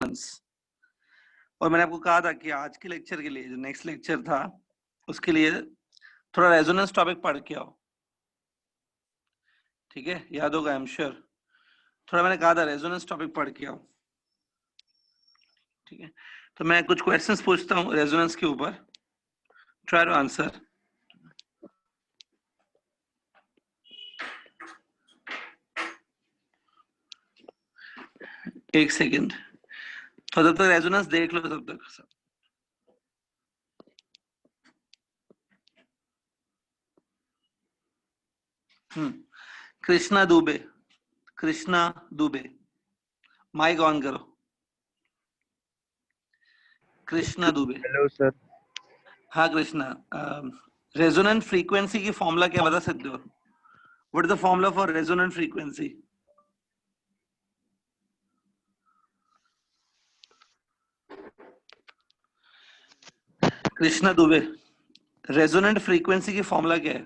Resonance. और मैंने आपको कहा था कि आज के लेक्चर के लिए जो नेक्स्ट लेक्चर था उसके लिए थोड़ा रेजोनेंस टॉपिक पढ़ के आओ, ठीक है? याद होगा, आई एम श्योर। थोड़ा मैंने कहा था रेजोनेंस टॉपिक पढ़ के आओ, ठीक है? तो मैं कुछ क्वेश्चंस पूछता हूँ रेजोनेंस के ऊपर, ट्राई टू आंसर। एक सेकेंड, तो जब तक रेजोनेंस देख लो तब तक सब। कृष्णा दुबे, कृष्णा दुबे, माइक ऑन करो। कृष्णा दुबे। Hello sir. हाँ कृष्णा, रेजोनेंट फ्रीक्वेंसी की फॉर्मूला क्या बता सकते हो? What is the formula for resonant frequency? Krishna Dubey, resonant frequency की फॉर्मूला क्या है?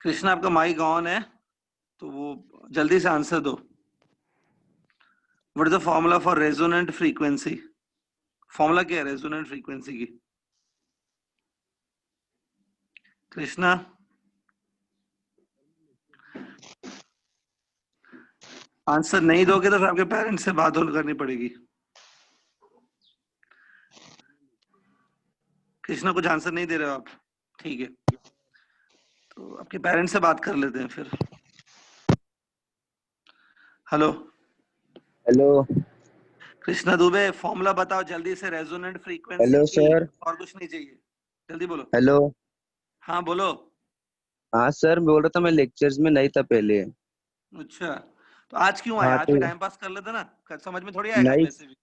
कृष्णा आपका माइक ऑन है तो वो जल्दी से आंसर दो। What is the formula for resonant frequency? Formula क्या है रेजोनेंट फ्रीक्वेंसी की? कृष्णा, आंसर नहीं दोगे तो फिर आपके पेरेंट्स से बात और करनी पड़ेगी। कृष्णा कुछ आंसर नहीं दे रहे हो आप, ठीक है, तो आपके पेरेंट्स से बात कर लेते हैं फिर। Hello hello. Krishna Dubey, formula बताओ जल्दी से रेजोनेंट फ्रीक्वेंसी हेलो के लिए, सर। और कुछ नहीं चाहिए, जल्दी बोलो। हेलो। हाँ बोलो। हाँ सर, बोल रहा था मैं लेक्चर्स में नहीं था पहले। अच्छा, तो आज क्यों आए? हाँ आज भी तो टाइम पास कर लेते ना, समझ में थोड़ी आएगा नहीं। वैसे भी।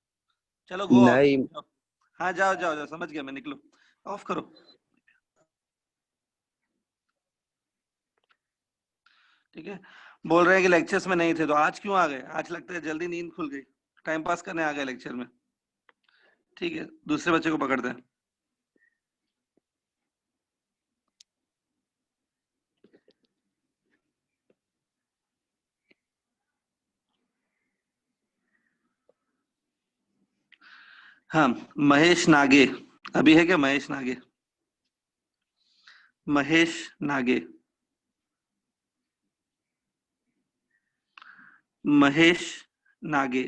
चलो गो ऑफ। नहीं। हाँ जाओ जाओ जाओ, समझ गया मैं, निकलो, ऑफ करो। ठीक है, बोल रहे हैं कि लेक्चर्स में नहीं थे, तो आज क्यों आ गए? आज लगता है जल्दी नींद खुल गई, टाइम पास करने आ गए लेक्चर में। ठीक है, दूसरे बच्चे को पकड़ते हैं। हाँ, महेश नागे, अभी है क्या महेश नागे? महेश नागे, महेश नागे,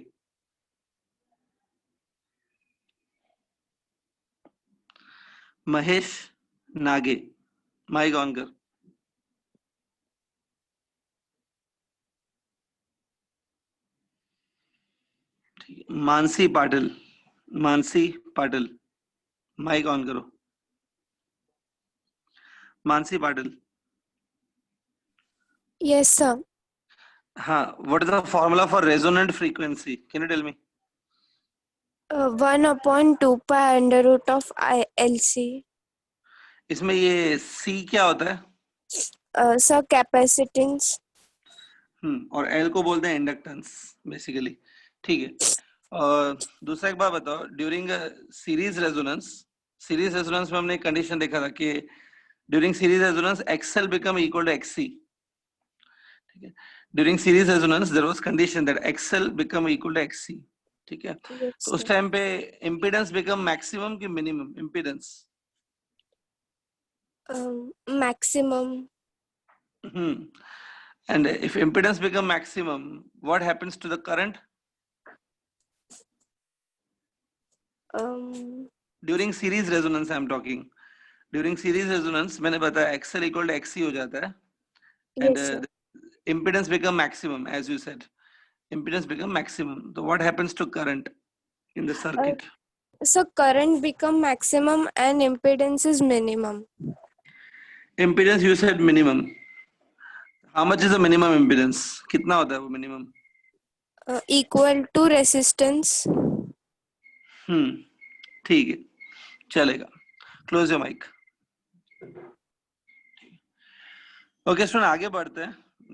महेश नागे, माइक ऑन कर। मानसी पाटिल, मानसी पाटिल, माइक ऑन करो। मानसी पाटिल। Yes, sir. हाँ, what is the formula for resonant frequency? Can you tell me? 1/2 pi under root of LC. इसमें ये सी क्या होता है? Sir, capacitance. और एल को बोलते हैं इंडक्टेंस बेसिकली, ठीक है। और दूसरा एक बात बताओ, during series resonance, series resonance में हमने एक कंडीशन देखा था कि during series resonance XL become equal to XC, ठीक है? During series resonance there was condition that XL become equal to XC, ठीक है? Yes, तो उस sir. टाइम पे इम्पीडेंस बिकम मैक्सिमम कि minimum impedance? Maximum. And if impedance become maximum, what happens to the current? During series resonance I am talking. During series resonance मैंने बताया XL equal to XC हो जाता है, and Yes, sir. impedance become maximum as you said. Impedance become maximum. So what happens to current in the circuit? So current become maximum and impedance is minimum. Impedance you said minimum. How much is the minimum impedance? कितना होता है वो minimum? Equal to resistance. ठीक है, चलेगा। Close your mic. Okay student, आगे बढ़ते हैं।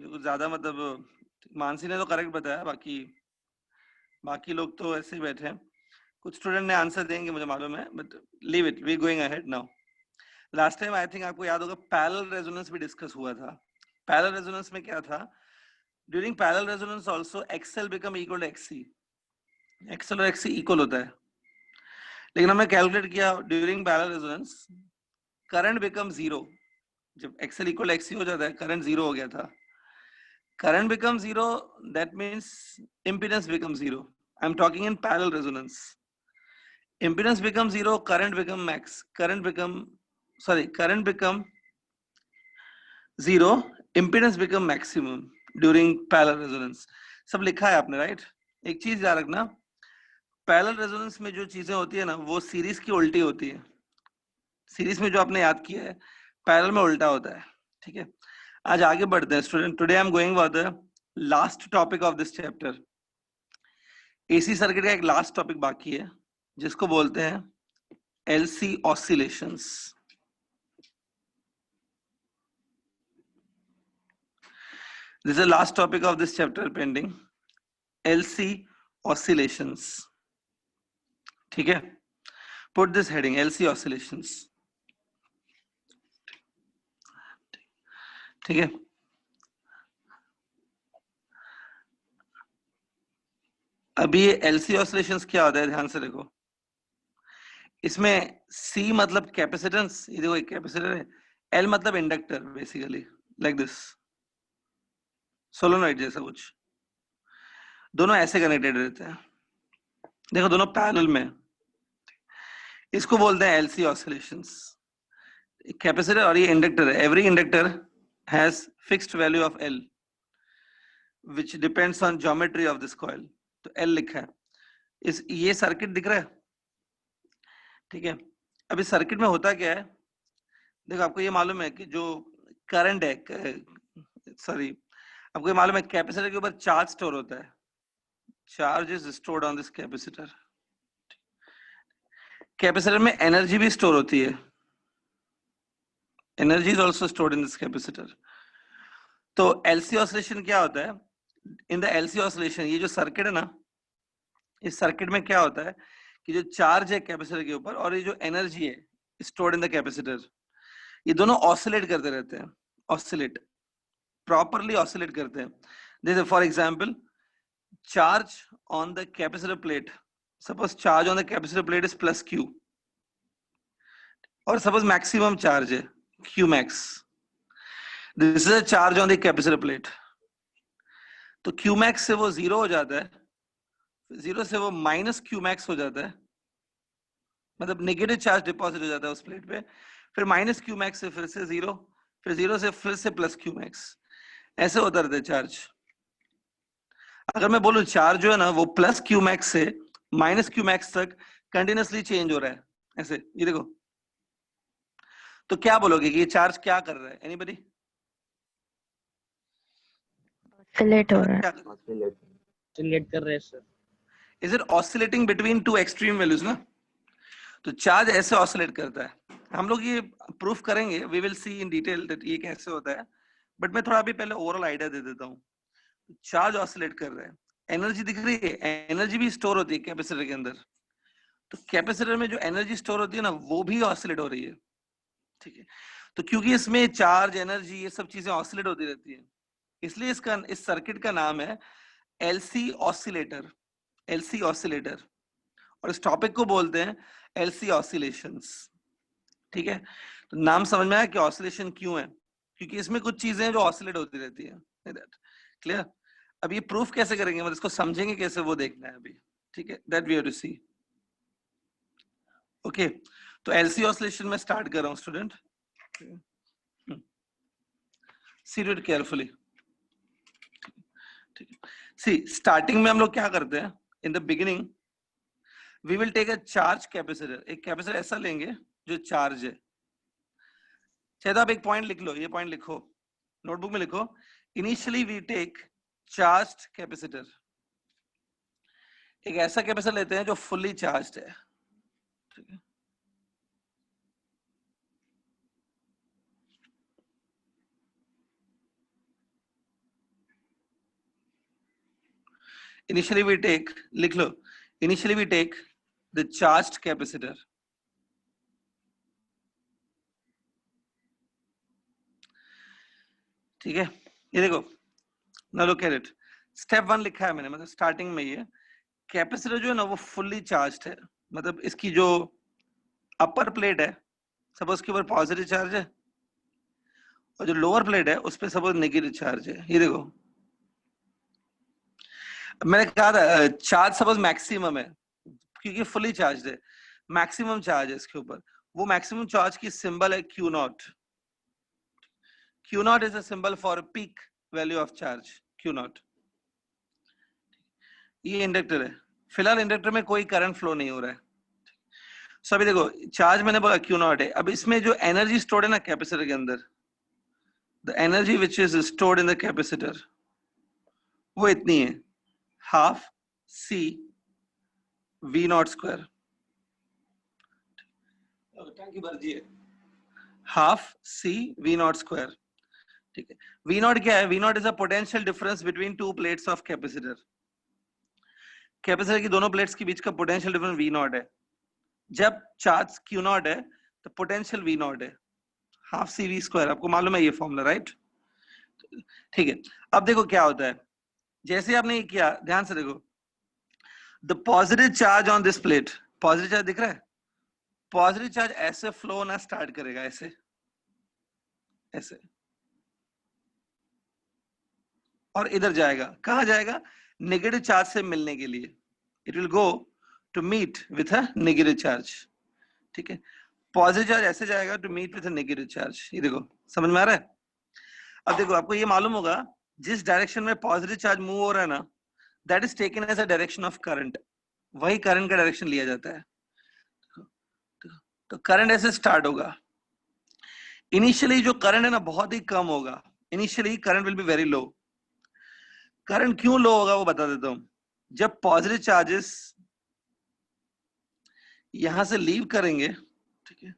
कुछ ज्यादा मतलब मानसी ने तो करेक्ट बताया, बाकी लोग तो ऐसे ही बैठे हैं। कुछ स्टूडेंट ने आंसर देंगे मुझे मालूम है, but leave it, we going ahead now. Last time I think आपको याद होगा पैरेलल रेजोनेंस भी डिस्कस हुआ था. पैरेलल रेजोनेंस में क्या था? During parallel resonance also XL become equal to XC. XL और एक्ससी इक्वल होता है, लेकिन हमने कैलकुलेट किया during parallel resonance current become zero. जब एक्सएल इक्वल एक्ससी हो जाता है, करंट जीरो हो गया था. Current becomes zero, that means impedance becomes zero. I'm talking in parallel resonance. Impedance becomes zero, current become zero, impedance become maximum during parallel resonance. सब लिखा है आपने, राइट? एक चीज याद रखना, पैरेलल रेजोनेंस में जो चीजें होती है ना, वो सीरीज की उल्टी होती है. सीरीज में जो आपने याद किया है, पैरेलल में उल्टा होता है. ठीक है, आज आगे बढ़ते हैं student. Today I am going for the last topic of this chapter. AC circuit का एक लास्ट टॉपिक बाकी है, जिसको बोलते हैं LC oscillations. This is the last topic of this chapter pending, LC oscillations. ठीक है, put this heading LC oscillations. ठीक है, अभी ये एलसी ऑसिलेशंस क्या होता है, ध्यान से देखो. इसमें सी मतलब कैपेसिटेंस, ये देखो एक कैपेसिटर है. एल मतलब inductor, basically like this, solenoid जैसा कुछ. दोनों ऐसे कनेक्टेड रहते हैं, देखो दोनों पैरेलल में. इसको बोलते हैं एलसी ऑसिलेशंस. कैपेसिटर और ये इंडक्टर है. Every inductor has fixed value of L which depends on geometry of this coil. तो एल लिखा है. इस ये सर्किट दिख रहा है, ठीक है. अभी सर्किट में होता क्या है, देखो आपको ये मालूम है कि जो करंट है, आपको ये मालूम है कैपेसिटर के ऊपर चार्ज स्टोर होता है. Charge is stored on this capacitor. Capacitor में एनर्जी भी स्टोर होती है. Energy is also stored in this capacitor. तो एलसी ऑसिलेशन क्या होता है? इन द एलसी ऑसिलेशन, ये जो सर्किट है ना, इस सर्किट में क्या होता है कि जो चार्ज है कैपेसिटर के ऊपर और ये जो एनर्जी है स्टोर्ड इन द कैपेसिटर, ये दोनों ऑसिलेट करते रहते हैं. ऑसिलेट, प्रॉपरली ऑसिलेट करते हैं. जैसे for example, charge on the capacitor plate, suppose charge on the capacitor plate is plus Q, और सपोज मैक्सिमम चार्ज है Q max. This is a charge on the capacitor plate. तो Q max से वो zero हो जाता है, zero से वो माइनस क्यू मैक्स हो जाता है, मतलब नेगेटिव चार्ज डिपॉजिट हो जाता है उस प्लेट पे. फिर माइनस क्यू मैक्स से फिर से जीरो, फिर जीरो से फिर से प्लस क्यू मैक्स. ऐसे होता रहता है चार्ज. अगर मैं बोलूं चार्ज जो है ना, वो प्लस क्यू मैक्स से माइनस क्यू मैक्स तक कंटिन्यूअसली चेंज हो रहा है, ऐसे, ये देखो. तो क्या बोलोगे कि ये चार्ज क्या कर रहा है? एनीबॉडी? ऑसिलेट हो रहा है. क्या कर रहा है? ऑसिलेट कर रहे हैं sir. Is it oscillating between two extreme values ना? तो चार्ज ऐसे ऑसिलेट करता है. हम लोग ये प्रूफ करेंगे, we will see in detail that ये कैसे होता है. बट मैं थोड़ा अभी पहले ओवरऑल आइडिया दे देता हूँ. चार्ज ऑसिलेट कर रहा है, एनर्जी दिख रही है, एनर्जी भी स्टोर होती है कैपेसिटर के अंदर. तो कैपेसिटर में जो एनर्जी स्टोर होती है ना, वो भी ऑसिलेट हो रही है. ठीक है, तो क्योंकि इसमें चार्ज, एनर्जी, ये सब चीजें ऑसिलेट होती रहती है, इसलिए इस सर्किट का नाम है एलसी ऑसिलेटर. LC oscillator. और इस टॉपिक को बोलते हैं एलसी ऑसिलेशंस. ठीक है, तो नाम समझ में आया कि ऑसिलेशन क्यों है? क्योंकि इसमें कुछ चीजें हैं जो ऑसिलेट होती रहती है. क्लियर? अब ये प्रूफ कैसे करेंगे, मतलब इसको समझेंगे कैसे, वो देखना है अभी. ठीक है, that we have to see. Okay, तो एलसी ऑसिलेशन में स्टार्ट कर रहा हूं स्टूडेंट. See it carefully. ठीक है, सी स्टार्टिंग में हम लोग क्या करते हैं, in the beginning we will take a charge capacitor. एक कैपेसिटर ऐसा लेंगे जो चार्ज है. चाहे तो आप एक पॉइंट लिख लो, ये पॉइंट लिखो, नोटबुक में लिखो. Initially we take charged capacitor. एक ऐसा कैपेसिटर लेते हैं जो फुल्ली चार्ज्ड है. ठीक है, initially we take, लिख लो, initially we take the charged capacitor. ठीक है, ये देखो, now look at it. Step 1 लिखा है मैंने, मतलब स्टार्टिंग में ये कैपेसिटर जो है ना वो फुल्ली चार्ज्ड है, मतलब इसकी जो अपर प्लेट है सपोज के ऊपर पॉजिटिव चार्ज है और जो लोअर प्लेट है उस पर सपोज नेगेटिव चार्ज है। ये देखो मैंने कहा था चार्ज सपोज मैक्सिमम है क्योंकि फुल्ली चार्ज है, मैक्सिमम चार्ज है इसके ऊपर। वो मैक्सिमम चार्ज की सिंबल है Q not. Q not is a symbol for peak value of charge, Q not. ये इंडक्टर है, फिलहाल इंडक्टर में कोई करंट फ्लो नहीं हो रहा है। सो अभी देखो चार्ज मैंने बोला क्यू नॉट है। अब इसमें जो एनर्जी स्टोर्ड है ना कैपेसिटर के अंदर, the energy which is stored in the capacitor वो इतनी है, half C V naught square. टंकी भर जी है, half C V naught square. ठीक है, वी नॉट क्या है? V naught is a potential difference between two plates of capacitor. Capacitor की दोनों प्लेट्स के बीच का पोटेंशियल डिफरेंस वी नॉट है। जब चार्ज क्यू नॉट है तो पोटेंशियल वी नॉट है, हाफ सी वी स्क्वायर। आपको मालूम है ये फॉर्मूला, राइट? ठीक है, अब देखो क्या होता है। जैसे आपने ये किया, ध्यान से देखो, the positive charge on this plate, positive charge दिख रहा है, पॉजिटिव चार्ज ऐसे फ्लो होना स्टार्ट करेगा, ऐसे ऐसे, और इधर जाएगा। कहां जाएगा? नेगेटिव चार्ज से मिलने के लिए। It will go to meet with a negative charge. ठीक है, पॉजिटिव चार्ज ऐसे जाएगा to meet with a negative charge. ये देखो, समझ में आ रहा है? अब देखो आपको ये मालूम होगा जिस डायरेक्शन में पॉजिटिव चार्ज मूव हो रहा है ना, that is taken as a direction of current. वही करंट का डायरेक्शन लिया जाता है। तो करंट ऐसे स्टार्ट होगा। इनिशियली जो करंट है ना बहुत ही कम होगा, initially current will be very low. Current क्यों लो होगा वो बता देता हूं। जब पॉजिटिव चार्जेस यहां से लीव करेंगे, ठीक है,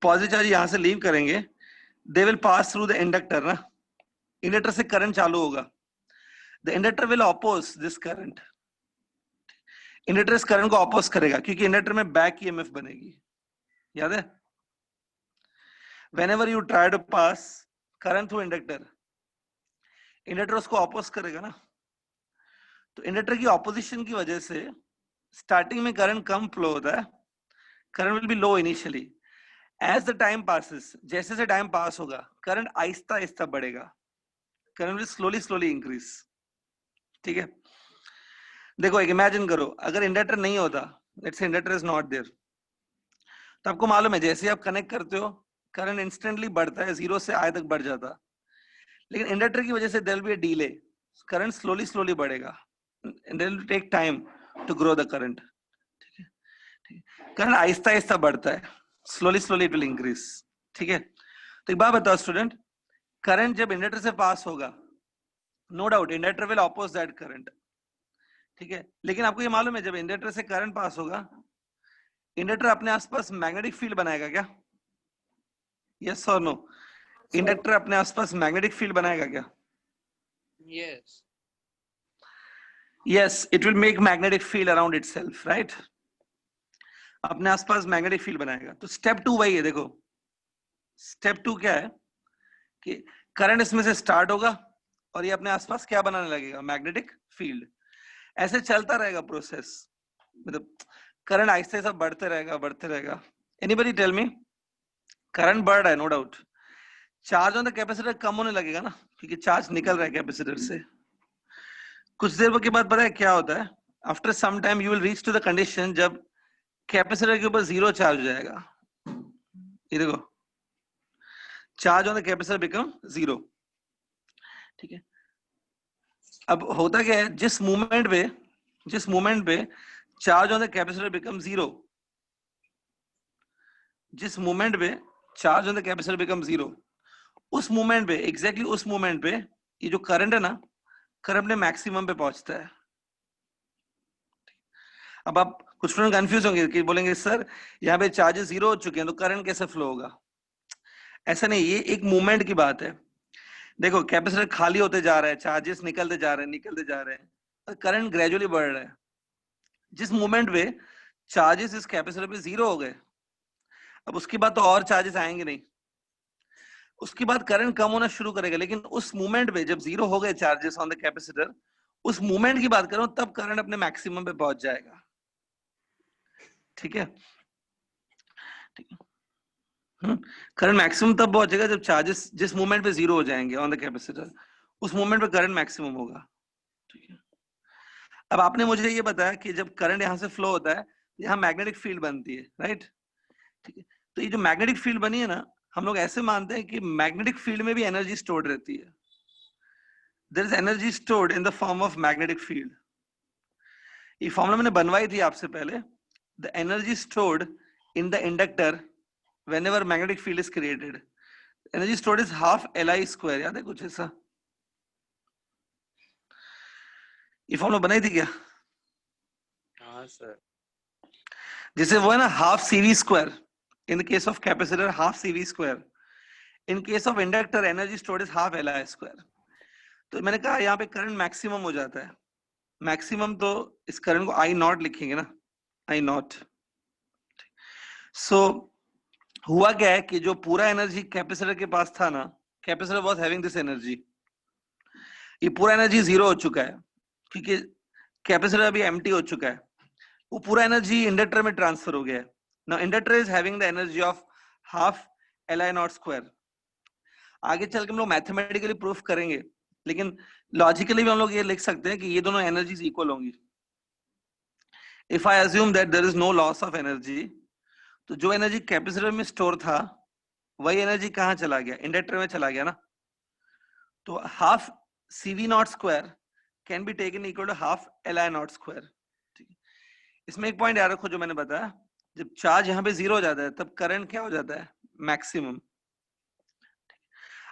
पॉजिटिव चार्ज यहां से लीव करेंगे, they will pass through the inductor ना, इंडक्टर से करंट चालू होगा। The inductor will oppose this current. Inductor इस करंट को ऑपोज करेगा क्योंकि इंडक्टर में बैक ईएमएफ बनेगी, याद है? whenever you try to pass current through inductor, inductor उसको ऑपोज करेगा ना। तो इंडक्टर की ऑपोजिशन की वजह से स्टार्टिंग में करंट कम फ्लो होता है, current will be low initially. As the time passes, जैसे जैसे टाइम पास होगा करंट आहिस्ता आहिस्ता बढ़ेगा, current will slowly slowly increase. ठीक है, देखो एक इमेजिन करो, अगर इंडक्टर नहीं होता, let's say inductor is not there, तो आपको मालूम है जैसे आप कनेक्ट करते हो करंट इंस्टेंटली बढ़ता है, 0 से I तक बढ़ जाता। लेकिन इंडक्टर की वजह से there will be a delay, current slowly slowly बढ़ेगा, and there will take time to grow the current. ठीक है, करंट आहिस्ता आहिस्ता बढ़ता है, slowly slowly it will increase. ठीक है, तो एक बात बताओ स्टूडेंट, करंट जब इंडक्टर से पास होगा, no doubt inductor will oppose that current. ठीक है, लेकिन आपको ये मालूम है जब इंडक्टर से करंट पास होगा, इंडक्टर अपने आसपास मैग्नेटिक फील्ड बनाएगा क्या? यस और नो? इंडक्टर अपने आसपास मैग्नेटिक फील्ड बनाएगा क्या? Yes. Yes, it will make magnetic field around itself, right? अपने आसपास मैग्नेटिक फील्ड बनाएगा। तो स्टेप 2 वही है। देखो स्टेप 2 क्या है कि करंट इसमें से स्टार्ट होगा और ये अपने आसपास क्या बनाने लगेगा? Magnetic field. ऐसे चलता रहेगा प्रोसेस, मतलब करंट आहिस्ते आहिस्ते बढ़ते रहेगा, बढ़ते रहेगा। Anybody tell me? करंट बढ़ रहा है, no doubt. Charge on the capacitor कम होने लगेगा ना, क्योंकि चार्ज निकल रहा है कैपेसिटर से। कुछ देर के बाद पता है क्या होता है? After some time you will reach to the condition जब कैपेसिटर के ऊपर 0 चार्ज हो जाएगा। ये देखो, charge on the capacitor become 0। ठीक है, अब होता क्या है, जिस मूवमेंट पे charge on the capacitor become 0, जिस मूवमेंट पे charge on the capacitor become 0, उस मूवमेंट पे, एग्जैक्टली उस मूवमेंट पे ये जो करंट है ना, करंट में मैक्सिमम पे पहुंचता है। अब आप कुछ स्टूडेंट कंफ्यूज होंगे कि बोलेंगे सर यहाँ पे चार्जेस 0 हो चुके हैं तो करंट कैसे फ्लो होगा? ऐसा नहीं, ये एक मूवमेंट की बात है। देखो कैपेसिटर खाली होते जा रहा है, चार्जेस निकलते जा रहे हैं और करंट ग्रेजुअली बढ़ रहा है। जिस मूवमेंट पे चार्जेस इस कैपेसिटर पे 0 हो गए, अब उसके बाद तो और चार्जेस आएंगे नहीं। उसके बाद करंट कम होना शुरू करेगा, लेकिन उस मोमेंट पे जब जीरो हो गए चार्जेस ऑन द कैपेसिटर, उस मोमेंट की बात करूं तब करंट अपने मैक्सिमम पे पहुंच जाएगा। ठीक है, ठीक है। करंट मैक्सिमम तब पहुंचेगा जब चार्जेस जिस मोमेंट पे जीरो हो जाएंगे ऑन द कैपेसिटर, उस मोमेंट पे करंट मैक्सिमम होगा। ठीक है, अब आपने मुझे ये बताया कि जब करंट यहां से फ्लो होता है, यहाँ मैग्नेटिक फील्ड बनती है, राइट? ठीक है, तो ये जो मैग्नेटिक फील्ड बनी है ना, हम लोग ऐसे मानते हैं कि मैग्नेटिक फील्ड में भी एनर्जी स्टोर्ड रहती है। There is energy stored in the form of magnetic field. ये फॉर्मूला मैंने बनवाई थी आपसे पहले। The energy stored in the inductor whenever magnetic field is created, energy stored is half Li square। याद है कुछ ऐसा? ये फॉर्मूला बनाई थी क्या? हाँ सर। जैसे वो है ना half CV square, in the case of capacitor half CV square, in case of inductor energy stored is half Li square. तो मैंने कहा यहाँ पे करंट मैक्सिमम हो जाता है। मैक्सिमम तो इस करंट को I नॉट लिखेंगे ना, I नॉट। सो हुआ क्या है कि जो पूरा एनर्जी कैपेसिटर के पास था ना, capacitor was having this energy, ये पूरा एनर्जी जीरो हो चुका है क्योंकि कैपेसिटर अभी एम्प्टी हो चुका है। वो पूरा एनर्जी इंडक्टर में ट्रांसफर हो गया है। Now inductor is having the energy of half Li naught square. आगे चल के हम लोग मैथमेटिकली प्रूफ करेंगे, लेकिन लॉजिकली भी हम लोग ये लिख सकते हैं कि ये दोनों एनर्जीज इक्वल होंगी। If I assume that there is no loss of energy, तो जो एनर्जी कैपेसिटर में स्टोर था वही एनर्जी कहाँ चला गया? इंडक्टर में चला गया ना। तो half CV naught square can be taken equal to half Li naught square. इसमें एक पॉइंट याद रखो जो मैंने बताया, जब चार्ज यहाँ पे जीरो हो जाता है तब करंट क्या हो जाता है? मैक्सिमम।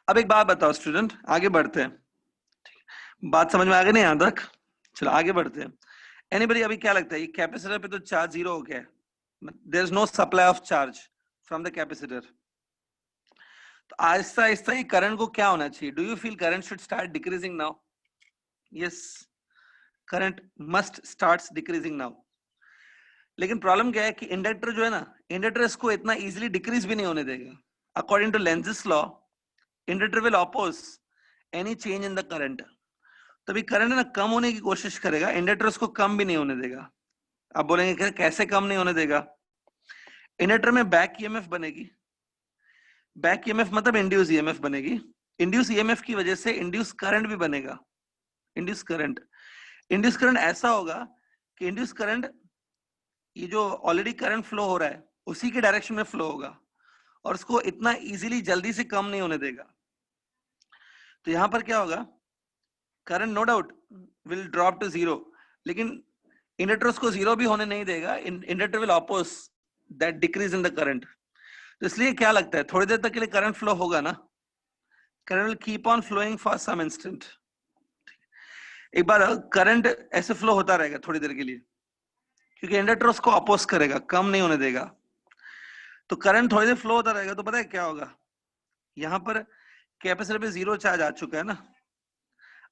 अब एक बात बताओ स्टूडेंट, आगे बढ़ते हैं। बात समझ में आ गई नहीं यहां तक? चलो आगे बढ़ते हैं। एनीबॉडी अभी क्या लगता है, ये कैपेसिटर पे तो चार्ज जीरो हो गया है, there is no supply of charge from the capacitor. तो आहिस्ता आहिस्ता ये करंट को क्या होना चाहिए? Do you feel current should start decreasing now? Yes, current must starts decreasing now. लेकिन प्रॉब्लम क्या है कि इंडक्टर जो है ना, इंडक्टर इसको इतना इजीली डिक्रीज भी नहीं होने देगा। According to Lenz's law, inductor will oppose any change in the current. तभी करंट है ना कम होने की कोशिश करेगा, इंडक्टर उसको कम भी नहीं होने देगा। आप बोलेंगे कि कैसे कम नहीं होने देगा? इंडक्टर में बैक ईएमएफ बनेगी। बैक ईएमएफ मतलब इंड्यूस ईएमएफ बनेगी। इंड्यूस ईएमएफ की वजह से इंड्यूस करंट भी बनेगा। इंड्यूस करंट ऐसा होगा कि इंड्यूस करंट, ये जो ऑलरेडी करंट फ्लो हो रहा है उसी के डायरेक्शन में फ्लो होगा और उसको इतना इजीली जल्दी से कम नहीं होने देगा। तो यहां पर क्या होगा? Current no doubt will drop to zero, लेकिन इंडक्टर उसको जीरो भी होने नहीं देगा। Inductor will oppose that decrease in the current. तो इसलिए क्या लगता है, थोड़ी देर तक के लिए करंट फ्लो होगा ना, current will keep on flowing for some instant. एक बार करंट ऐसे फ्लो होता रहेगा थोड़ी देर के लिए, क्योंकि इंडक्टर उसको अपोज करेगा, कम नहीं होने देगा। तो करंट थोड़ी देर फ्लो होता रहेगा तो पता है क्या होगा? यहां पर कैपेसिटर पे जीरो चार्ज आ चुका है ना।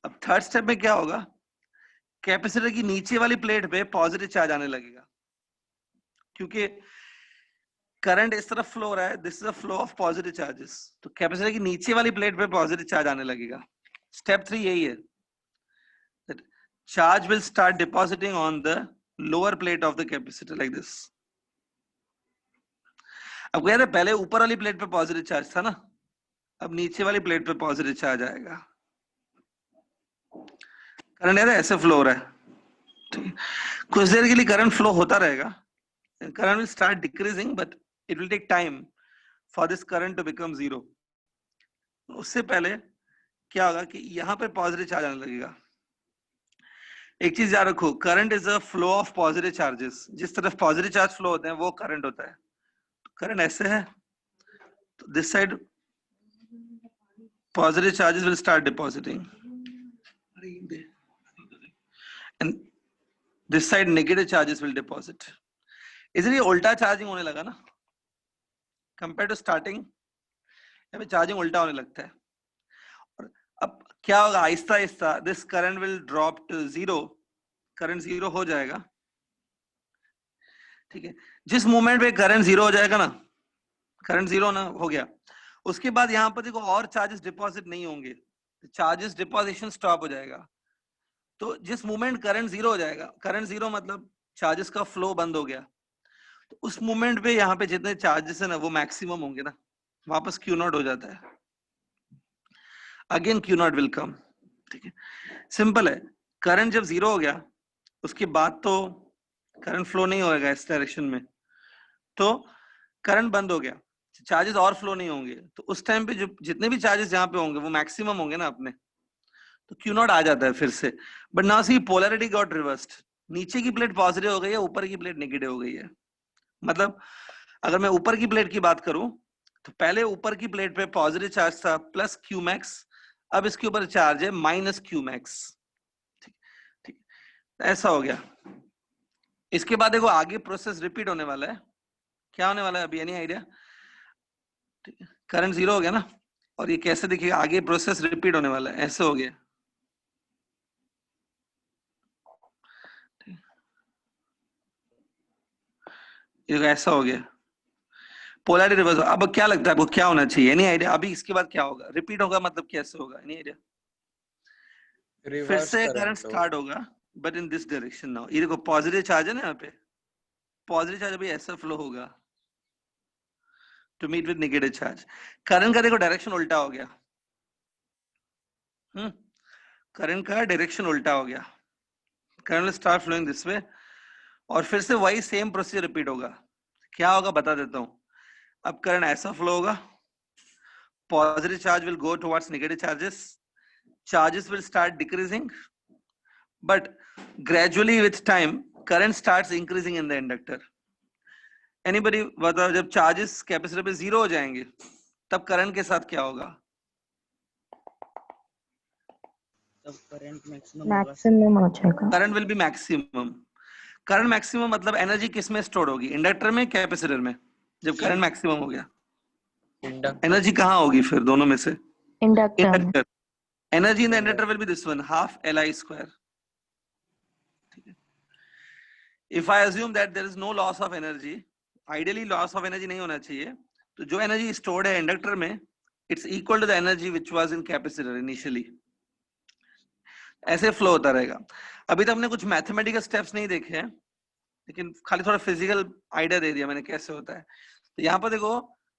अब थर्ड स्टेप में क्या होगा? कैपेसिटर की नीचे वाली प्लेट पे पॉजिटिव चार्ज आने लगेगा, क्योंकि करंट इस तरफ फ्लो हो रहा है, this is a flow of positive charges. तो कैपेसिटर की नीचे वाली प्लेट पे पॉजिटिव चार्ज आने लगेगा। स्टेप 3 यही है, charge will start depositing on the lower plate of the capacitor like this. आपको याद है पहले ऊपर वाली प्लेट पे पॉजिटिव चार्ज था ना, अब नीचे वाली प्लेट पे पॉजिटिव चार्ज आएगा। करंट याद है ऐसे फ्लो हो रहा है, ठीक। कुछ देर के लिए करंट फ्लो होता रहेगा, current will start decreasing but it will take time for this current to become zero. उससे पहले क्या होगा कि यहाँ पे पॉजिटिव चार्ज आने लगेगा। एक चीज याद रखो, current is a flow of positive charges. जिस तरफ पॉजिटिव चार्ज फ्लो होते हैं वो करंट होता है। करंट ऐसे है तो this side positive charges will start depositing and this side negative charges will deposit। इसलिए उल्टा चार्जिंग होने लगा ना, कंपेयर टू स्टार्टिंग यहाँ पे चार्जिंग उल्टा होने लगता है। और अब क्या होगा? आहिस्ता आहिस्ता this current will drop to zero, current zero हो जाएगा, ठीक है। जिस मोमेंट पे करंट जीरो हो जाएगा ना, करंट जीरो ना हो गया, उसके बाद यहाँ पर देखो और चार्जेस डिपॉजिट नहीं होंगे, चार्जेस डिपॉजिशन स्टॉप हो जाएगा। तो जिस मोमेंट करंट जीरो हो जाएगा, करंट जीरो मतलब चार्जेस का फ्लो बंद हो गया, तो उस मोमेंट पे यहाँ पे जितने चार्जेस है ना वो मैक्सिमम होंगे ना, वापस क्यू नॉट हो जाता है, again Q not will come. ठीक है, सिंपल है। करंट जब जीरो हो गया उसके बाद तो करंट फ्लो नहीं होएगा इस डायरेक्शन में, तो करंट बंद हो गया, चार्जेस और फ्लो नहीं होंगे, तो उस टाइम पे जो जितने भी चार्जेस यहाँ पे होंगे वो मैक्सिमम होंगे ना अपने, तो क्यू नॉट आ जाता है फिर से। But now see polarity got reversed, नीचे की प्लेट पॉजिटिव हो गई है, ऊपर की प्लेट नेगेटिव हो गई है। मतलब अगर मैं ऊपर की प्लेट की बात करूं तो पहले ऊपर की प्लेट पे पॉजिटिव चार्ज था प्लस क्यू मैक्स, अब इसके ऊपर चार्ज है माइनस क्यू मैक्स। ठीक ठीक, ऐसा हो गया। इसके बाद देखो आगे प्रोसेस रिपीट होने वाला है, क्या होने वाला है अभी एनी आइडिया? करंट जीरो हो गया ना, और ये कैसे दिखेगा, आगे प्रोसेस रिपीट होने वाला है, ऐसे हो गया। ये ऐसा हो गया, पोलैरिटी रिवर्स। अब क्या लगता है आपको क्या होना चाहिए, एनी आइडिया? अभी इसके बाद क्या होगा, रिपीट होगा मतलब कैसे होगा, एनी आइडिया? फिर रिवर्स से करंट करंट स्टार्ट होगा but in this direction now. ये देखो पॉजिटिव चार्ज है ना यहाँ पे, पॉजिटिव चार्ज अभी ऐसा फ्लो होगा to meet with negative charge. Current का देखो डायरेक्शन उल्टा हो गया, करंट का डायरेक्शन उल्टा हो गया, current will start flowing this way, और फिर से वही सेम प्रोसीजर रिपीट होगा। क्या होगा बता देता हूं। अब करंट ऐसा फ्लो होगा, positive charge will go towards negative charges, charges will start decreasing, but gradually with time current starts increasing in the inductor. Anybody बताओ, जब charges कैपेसिटर पे जीरो हो जाएंगे तब करंट के साथ क्या होगा? तब करंट मैक्सिमम मैक्सिमम हो जाएगा। Current will B maximum. Current maximum मतलब एनर्जी किस में स्टोर होगी, इंडक्टर में कैपेसिटर में? जब करंट मैक्सिमम हो गया इंडक्टर एनर्जी कहाँ होगी फिर दोनों में से? इंडक्टर में। Inductor. Energy in the inductor will be this one, half Li square. If I assume that there is no loss of energy, ideally loss of energy नहीं होना चाहिए, तो जो एनर्जी स्टोर्ड है इंडक्टर में it's equal to the energy which was in capacitor initially. ऐसे flow होता रहेगा। अभी तक हमने कुछ मैथमेटिकल स्टेप्स नहीं देखे हैं, लेकिन खाली थोड़ा फिजिकल आइडिया दे दिया मैंने कैसे होता है। तो यहाँ पर देखो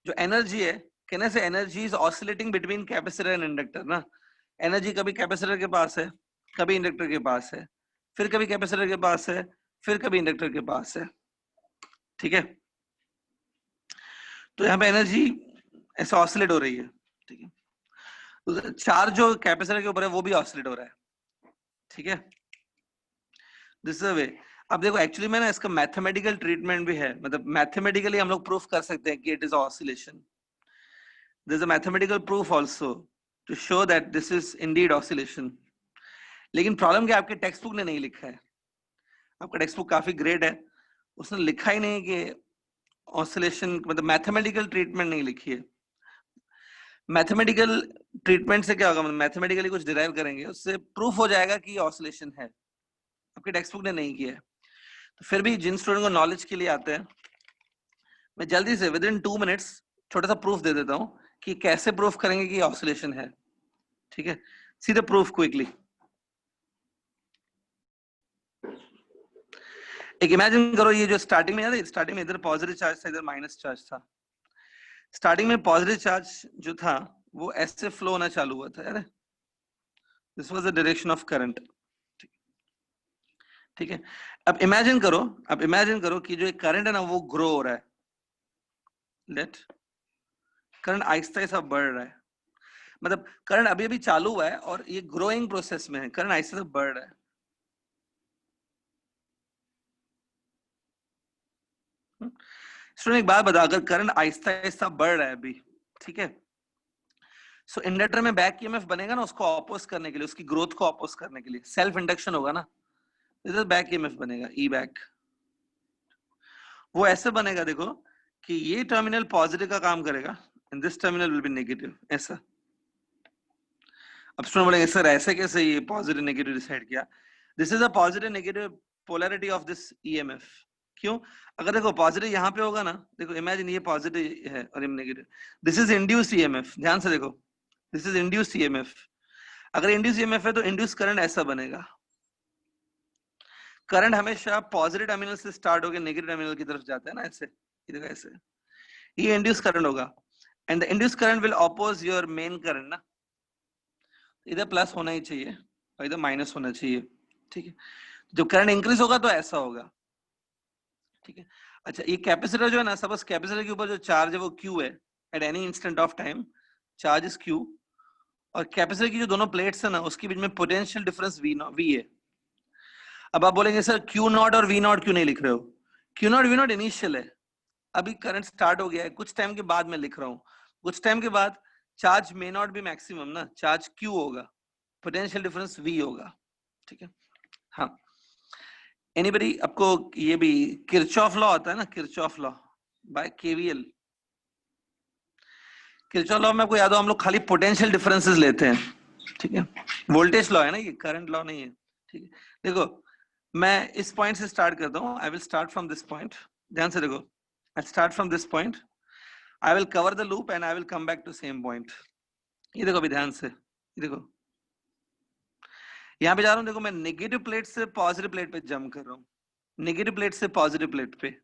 जो एनर्जी है, कहने से energy is oscillating between capacitor and inductor ना। एनर्जी कभी कैपेसिटर के पास है, कभी इंडक्टर के पास है, फिर कभी कैपेसिटर के पास है, फिर कभी इंडक्टर के पास है। ठीक है, तो यहाँ पे एनर्जी ऐसे ऑसिलेट हो रही है। ठीक है, तो चार्ज जो कैपेसिटर के ऊपर है वो भी ऑसिलेट हो रहा है। ठीक है, दिस इज द वे। अब देखो एक्चुअली में ना इसका मैथमेटिकल ट्रीटमेंट भी है, मतलब मैथमेटिकली हम लोग प्रूफ कर सकते हैं कि it is oscillation. There is a mathematical proof also to show that this is indeed oscillation. लेकिन प्रॉब्लम क्या, आपके टेक्स्ट बुक ने नहीं लिखा है। आपका टेक्स्ट बुक काफी ग्रेट है, उसने लिखा ही नहीं कि ऑसिलेशन, मतलब मैथमेटिकल ट्रीटमेंट नहीं लिखी है। मैथमेटिकल ट्रीटमेंट से क्या होगा, मतलब मैथमेटिकली कुछ डिराइव करेंगे, उससे प्रूफ हो जाएगा कि ऑसिलेशन है। आपके टेक्स्ट बुक ने नहीं किया है। तो फिर भी जिन स्टूडेंट को नॉलेज के लिए आते हैं, मैं जल्दी से विद इन 2 मिनट्स छोटा सा प्रूफ दे देता हूं कि कैसे प्रूफ करेंगे कि ऑसिलेशन है। ठीक है, सी द प्रूफ क्विकली। एक इमेजिन करो, ये जो स्टार्टिंग में है, स्टार्टिंग में इधर पॉजिटिव चार्ज था, इधर माइनस चार्ज था। स्टार्टिंग में पॉजिटिव चार्ज जो था वो ऐसे फ्लो होना चालू हुआ था, अरे this was the direction of current. ठीक है, अब इमेजिन करो कि जो एक करंट है ना वो ग्रो हो रहा है। लेट करंट आहिस्ता आहिस्ता बढ़ रहा है, मतलब करंट अभी अभी चालू हुआ है और ये ग्रोइंग प्रोसेस में है, करंट आहिस्ता आहिस्ता बढ़ रहा है। स्टूडेंट एक बात बता, अगर करंट आहिस्ता आहिस्ता बढ़ रहा है अभी, ठीक है, सो इंडक्टर में बैक ईएमएफ बनेगा ना, उसको ऑपोज करने के लिए, उसकी ग्रोथ को ऑपोज करने के लिए सेल्फ इंडक्शन होगा ना, इधर बैक ईएमएफ बनेगा, ई बैक। वो ऐसे बनेगा देखो कि ये टर्मिनल पॉजिटिव का काम करेगा and this terminal will be negative, ऐसा। अब स्टूडेंट बोलेंगे सर ऐसे कैसे ये पॉजिटिव नेगेटिव डिसाइड किया? This is a positive negative polarity of this EMF. क्यों? अगर देखो पॉजिटिव यहाँ पे होगा ना, देखो इमेजिन ये पॉजिटिव है और ये negative, this is induced EMF, ध्यान से देखो, दिस इज इंड्यूस्ड ईएमएफ। अगर इंड्यूस ईएमएफ है तो इंड्यूस करंट ऐसा बनेगा। करंट हमेशा पॉजिटिव टर्मिनल से स्टार्ट होकर नेगेटिव टर्मिनल की तरफ जाता है ना, ऐसे, ये देखो ऐसे, ये इंड्यूस करंट होगा and the induce current will oppose your main current ना, इधर प्लस होना ही चाहिए और इधर माइनस होना चाहिए, ठीक है। जब करंट इंक्रीज होगा तो ऐसा होगा, ठीक है। अच्छा, ये कैपेसिटर जो है ना, सपोज कैपेसिटर के ऊपर जो चार्ज है वो क्यू है, at any instant of time charge is Q, और कैपेसिटर की जो दोनों प्लेट्स है ना उसके बीच में पोटेंशियल डिफरेंस वी है। अब आप बोलेंगे सर क्यू नॉट और वी नॉट क्यों नहीं लिख रहे हो? Q naught V naught initial है, अभी करंट स्टार्ट हो गया है, कुछ टाइम के बाद मैं लिख रहा हूँ, कुछ टाइम के बाद charge may not be maximum ना, चार्ज क्यू होगा, पोटेंशियल डिफरेंस वी होगा, ठीक है। हाँ, एनीबडी, आपको ये भी किरचॉफ लॉ आता है ना, Kirchhoff law by KVL. Kirchhoff law में आपको याद हो हम लोग खाली पोटेंशियल डिफरेंसेस लेते हैं, ठीक है। वोल्टेज लॉ है ना ये, करंट लॉ नहीं है, ठीक है। देखो मैं इस पॉइंट से स्टार्ट करता हूँ, I will start from this point, ध्यान से देखो, I start from this point, I will cover the loop and I will come back to same point. ये देखो अभी ध्यान से, ये देखो यहाँ पे जा रहा हूँ, देखो मैं नेगेटिव प्लेट से पॉजिटिव प्लेट पे जंप कर रहा हूँ, नेगेटिव प्लेट से पॉजिटिव प्लेट पे,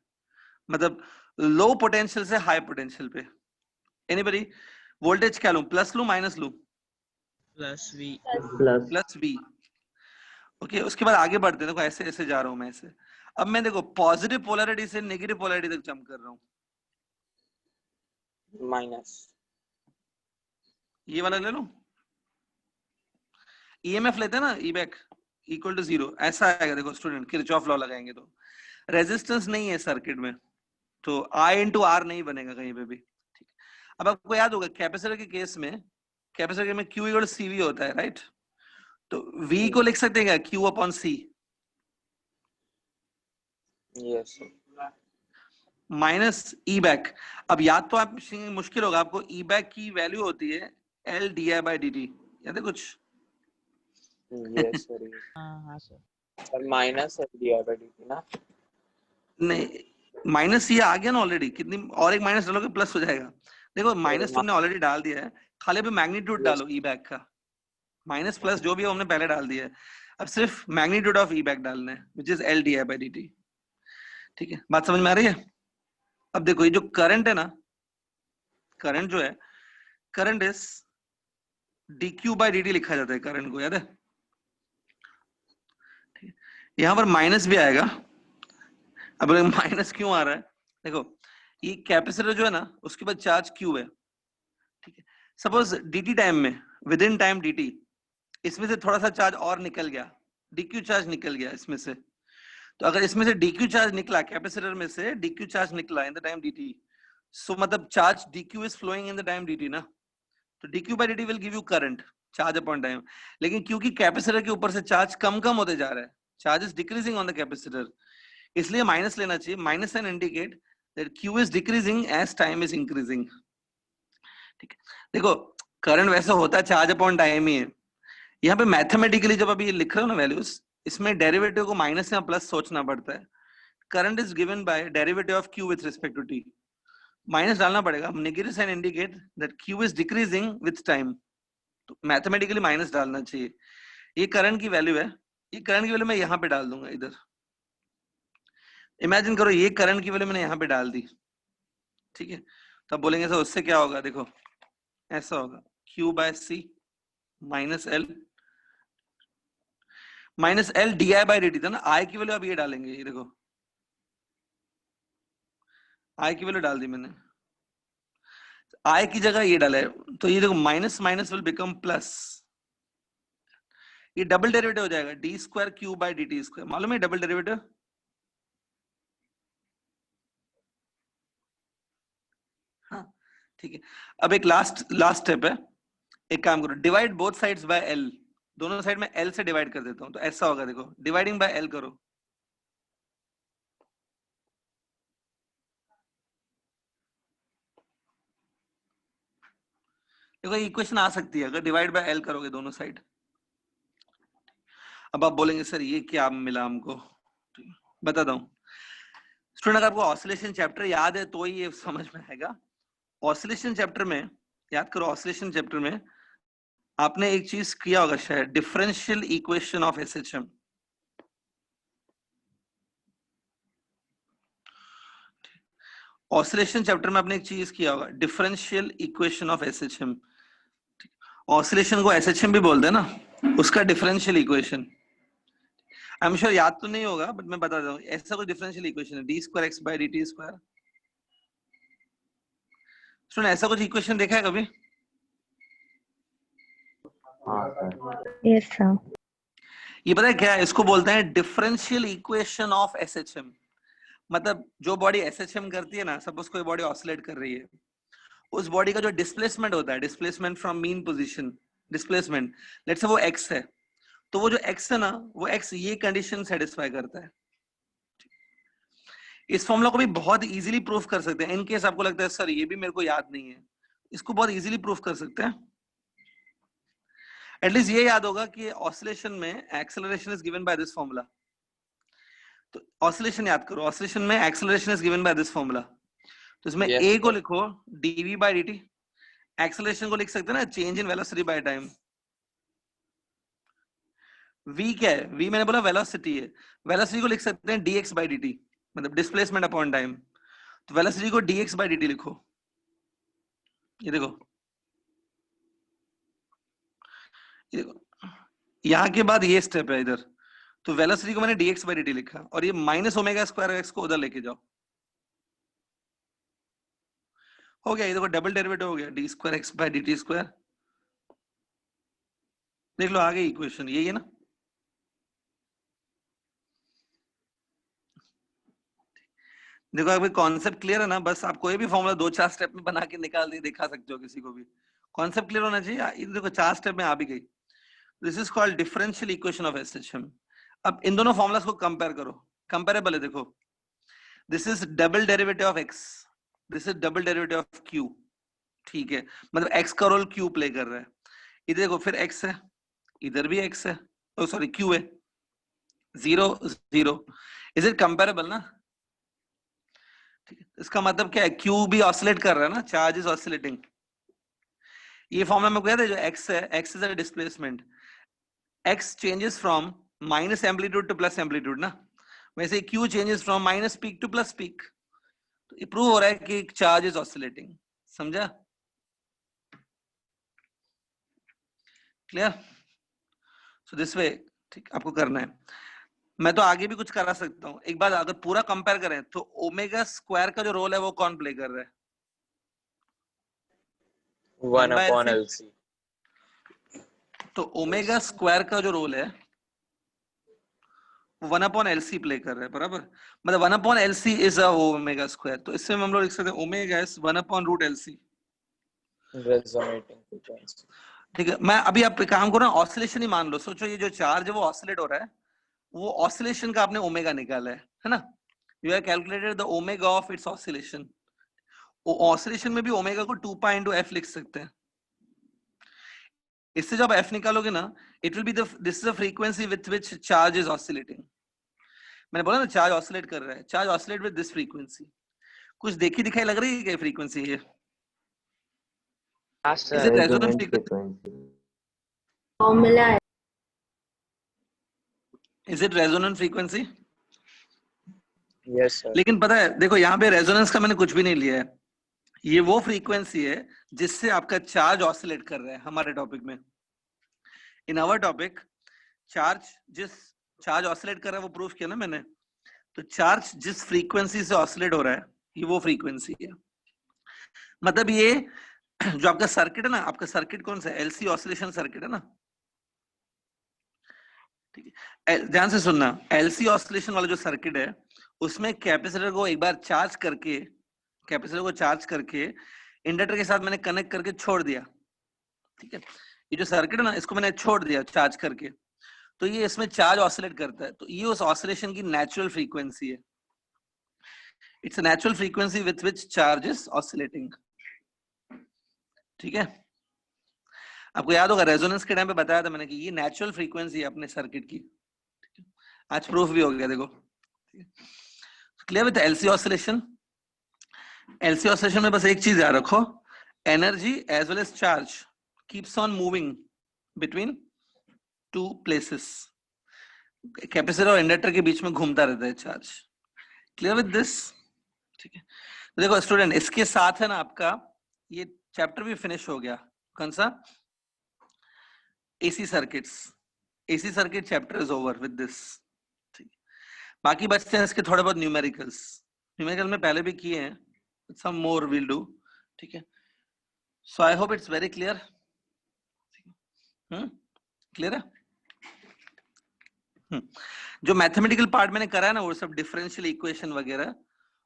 मतलब लो पोटेंशियल से हाई पोटेंशियल पे। एनीबडी, वोल्टेज क्या लूं, प्लस लूं माइनस लूं? Plus V. Plus V. Okay, उसके बाद आगे बढ़ते हैं, देखो ऐसे ऐसे जा रहा हूं मैं ऐसे। अब मैं देखो पॉजिटिव पोलैरिटी से नेगेटिव पोलैरिटी तक जंप कर रहा हूँ, माइनस। ये वाला ले लो, ईएमएफ लेते हैं ना, ई बैक इक्वल टू 0, ऐसा आएगा। देखो स्टूडेंट, किरचॉफ लॉ लगाएंगे तो रेजिस्टेंस नहीं है सर्किट में, तो आई इंटू आर नहीं बनेगा कहीं पे भी, ठीक है। अब आपको याद होगा कैपेसिटर के केस में, कैपेसिटर में क्यू इक्वल सीवी होता है, राइट? तो V को लिख सकते हैं क्या, Q upon C yes. Minus e back. अब याद तो आप मुश्किल होगा आपको, ई बैक की वैल्यू होती है L di by dt, याद है कुछ? Yes sir. हाँ सर, माइनस दिया ना। नहीं, माइनस ये आ गया ना ऑलरेडी, कितनी और एक माइनस डालोगे प्लस हो जाएगा। देखो माइनस तुमने ऑलरेडी डाल दिया है, खाली अभी मैग्नीट्यूड डालो ई बैक का, माइनस प्लस जो भी है हमने पहले डाल दिया है, अब सिर्फ मैग्नीट्यूड ऑफ ई बैक डालना है, which is L di by dt, ठीक है। बात समझ में आ रही है? अब देखो ये जो करंट है ना, करंट जो है, current is dq by dt लिखा जाता है करंट को, याद है? यहां पर माइनस भी आएगा। अब माइनस क्यों आ रहा है? देखो ये कैपेसिटर जो है ना उसके बाद चार्ज q है, ठीक है। सपोज dt टाइम में, विद इन टाइम dt, इसमें से थोड़ा सा चार्ज और निकल गया, dq चार्ज निकल गया इसमें से, तो अगर इसमें से dq चार्ज निकला, कैपेसिटर में से dq चार्ज निकला in the time dt, so मतलब charge dq is flowing in the time dt ना, तो dq by dt will give you current, charge upon time. लेकिन क्योंकि कैपेसिटर के ऊपर से चार्ज कम कम होते जा रहा है, charge is decreasing on the capacitor, इसलिए माइनस लेना चाहिए, minus and indicate that q is decreasing as time is increasing, ठीक है। देखो करंट वैसे होता है चार्ज अपॉन टाइम ही है, यहाँ पे मैथमेटिकली जब अभी लिख रहे हो ना वैल्यूज, इसमें डेरिवेटिव को माइनस या प्लस सोचना पड़ता है। Current is given by derivative of q with respect to t, minus डालना पड़ेगा, negative sign indicate that q is decreasing with time, तो मैथमेटिकली माइनस डालना चाहिए। ये करंट की वैल्यू है, ये करंट की वैल्यू मैं यहाँ पे डाल दूंगा इधर, इमेजिन करो ये करंट की वैल्यू मैंने यहाँ पे डाल दी, ठीक है। तो अब बोलेंगे सर उससे क्या होगा, देखो ऐसा होगा q by c minus L D I by D T था ना, आई की वैल्यू अब ये डालेंगे, ये देखो आई की वैल्यू डाल दी मैंने, आई की जगह ये डाला है, तो ये देखो minus minus will become plus, ये डबल डेरिवेटिव हो जाएगा, D square Q by D t square, मालूम है डबल डेरिवेटिव? हाँ ठीक है। अब एक लास्ट स्टेप है, एक काम करो, divide both sides by L, दोनों साइड में एल से डिवाइड कर देता हूं, तो ऐसा होगा, देखो डिवाइडिंग बाय एल करो, देखो इक्वेशन आ सकती है अगर डिवाइड बाय एल करोगे दोनों साइड। अब आप बोलेंगे सर ये क्या मिला हमको, बताता हूं, स्टूडेंट अगर आपको ऑसिलेशन चैप्टर याद है तो ही ये समझ में आएगा। ऑसिलेशन चैप्टर में याद करो, ऑसिलेशन चैप्टर में आपने एक चीज किया होगा शायद, differential equation of SHM. Oscillation chapter में आपने एक चीज किया होगा, differential equation of SHM. Oscillation को एसएचएम भी बोलते हैं ना, उसका differential equation. I am sure याद तो नहीं होगा बट मैं बता देता हूँ, ऐसा कोई डिफरेंशियल इक्वेशन है d square x by D t square. सुन, ऐसा कुछ इक्वेशन देखा है कभी? Yes sir. ये पता है क्या है? इसको बोलते हैं डिफरेंशियल इक्वेशन ऑफ एसएचएम। मतलब जो बॉडी एसएचएम करती है ना, सपोज कोई बॉडी ऑसिलेट कर रही है, उस बॉडी का जो डिस्प्लेसमेंट होता है, displacement from mean position, displacement let's say वो एक्स है, तो वो जो एक्स है ना, वो एक्स ये कंडीशन सेटिस्फाई करता है। इस फॉर्मूला को भी बहुत इजीली प्रूफ कर सकते हैं। इन केस आपको लगता है सर ये भी मेरे को याद नहीं है, इसको बहुत इजीली प्रूफ कर सकते हैं। एटलीस्ट ये याद होगा कि ऑसिलेशन में acceleration is given by this formula. तो ऑसिलेशन याद करो, ऑसिलेशन में acceleration is given by this formula. तो इसमें Yes, ए को sir. लिखो डीवी बाय डीटी, एक्सेलरेशन को लिख सकते हैं ना change in velocity by time. v क्या है? v मैंने बोला वेलोसिटी है, वेलोसिटी को लिख सकते हैं dx बाय dt, मतलब डिस्प्लेसमेंट अपॉन टाइम। तो वेलोसिटी को dx बाय dt लिखो। ये देखो, ये देखो, यहाँ के बाद ये स्टेप है इधर। तो वेलोसिटी को मैंने dx बाय dt लिखा और ये माइनस ओमेगा स्क्वायर x को उधर लेके जाओ, हो गया। ये देखो डबल डेरिवेटिव हो गया, d square x by d t square. देख लो आ गई इक्वेशन, यही है ना। देखो अभी कॉन्सेप्ट क्लियर है ना, बस आप कोई भी फॉर्मूला 2-4 स्टेप में बना के निकाल दे दिखा सकते हो किसी को भी। कॉन्सेप्ट क्लियर होना चाहिए। ये देखो 4 स्टेप में आ भी गई। This is called differential equation of SHM. अब इन दोनों फॉर्मुलास को कंपेयर करो, कंपेरेबल है। देखो this is double derivative of x, this is double derivative of Q, ठीक है, मतलब एक्स का रोल क्यू प्ले कर रहा है। इधर देखो फिर एक्स है, इधर भी एक्स है, ओ सॉरी क्यू है, 0 0। इज इट कंपेरेबल ना? ठीक है, इसका मतलब क्या है, क्यू भी ऑसिलेट कर रहा है ना, चार्ज इज ऑसिलेटिंग। ये फॉर्मूला में कहते हैं जो एक्स है, x is a displacement, x changes from minus amplitude two plus amplitude ना, वैसे Q changes from minus peak two plus peak. तो ये प्रूव हो रहा है कि चार्ज इज ऑसिलेटिंग। समझा? क्लियर? सो दिस वे ठीक आपको करना है। मैं तो आगे भी कुछ करा सकता हूँ। एक बात, अगर पूरा कंपेयर करें तो ओमेगा स्क्वायर का जो रोल है वो कौन प्ले कर रहा है? 1 upon LC. तो ओमेगा स्क्वायर का जो रोल है वो 1 अपॉन एलसी प्ले कर रहा है, बराबर। मतलब 1 upon LC is a omega square. तो इससे हम लोग लिख सकते हैं omega is 1 upon root LC. Resonating frequency. ठीक है, मैं अभी आप काम करो ना, ऑसिलेशन ही मान लो। सोचो ये जो चार्ज है वो ऑसिलेट हो रहा है, वो ऑसिलेशन का आपने ओमेगा निकाला है ना। You have calculated the omega of its oscillation. Oscillation में भी ओमेगा को 2 पाई इनटू एफ लिख सकते हैं। इससे जब एफ निकालोगे ना, it will be the this is the frequency with which charge is oscillating. मैंने बोला ना चार्ज ऑसिलेट कर रहा है, charge oscillate with this frequency. कुछ देखी दिखाई लग रही है क्या फ्रीक्वेंसी है? Is it resonant frequency? Formula is it resonant frequency? Yes, sir. लेकिन पता है देखो यहाँ पे रेजोनेंस का मैंने कुछ भी नहीं लिया है। ये वो फ्रीक्वेंसी है जिससे आपका चार्ज ऑसिलेट कर रहा है हमारे टॉपिक में। In our topic charge oscillate कर रहा है, वो प्रूफ किया ना मैंने। तो चार्ज जिस फ्रीक्वेंसी से ऑसिलेट हो रहा है ये वो फ्रीक्वेंसी है। मतलब ये जो आपका सर्किट है ना, आपका सर्किट कौन सा है? एलसी ऑसिलेशन सर्किट है ना। ठीक है, ध्यान से सुनना। एलसी ऑसिलेशन वाला जो सर्किट है उसमें कैपेसिटर को एक बार चार्ज करके, कैपेसिटर को चार्ज करके इंडक्टर के साथ मैंने कनेक्ट करके छोड़ दिया। ठीक है, ये जो सर्किट है ना इसको मैंने छोड़ दिया चार्ज करके, तो ये इसमें चार्ज ऑसिलेट करता है। तो ये उस ऑसिलेशन की नेचुरल फ्रीक्वेंसी है। It's a natural frequency with which charge is oscillating. ठीक है, आपको याद होगा रेजोनेंस के टाइम पे बताया था मैंने कि ये नेचुरल फ्रीक्वेंसी है अपने सर्किट की। आज प्रूफ भी हो गया। देखो clear with LC oscillation? LC oscillation में बस एक चीज याद रखो, energy as well as charge keeps on moving between two places. Capacitor और इंडक्टर के बीच में घूमता रहता है चार्ज। Clear with this? ठीक है, तो देखो स्टूडेंट, इसके साथ है ना आपका ये चैप्टर भी फिनिश हो गया। कौन सा? AC circuits. AC circuit chapter is over with this. ठीक, बाकी बचते हैं इसके थोड़े बहुत न्यूमेरिकल्स। न्यूमेरिकल में पहले भी किए हैं, सम मोर विल डू। ठीक है, so I hope it's very clear. Clear है? जो मैथमेटिकल पार्ट मैंने करा है ना, वो सब डिफरेंशियल इक्वेशन वगैरह,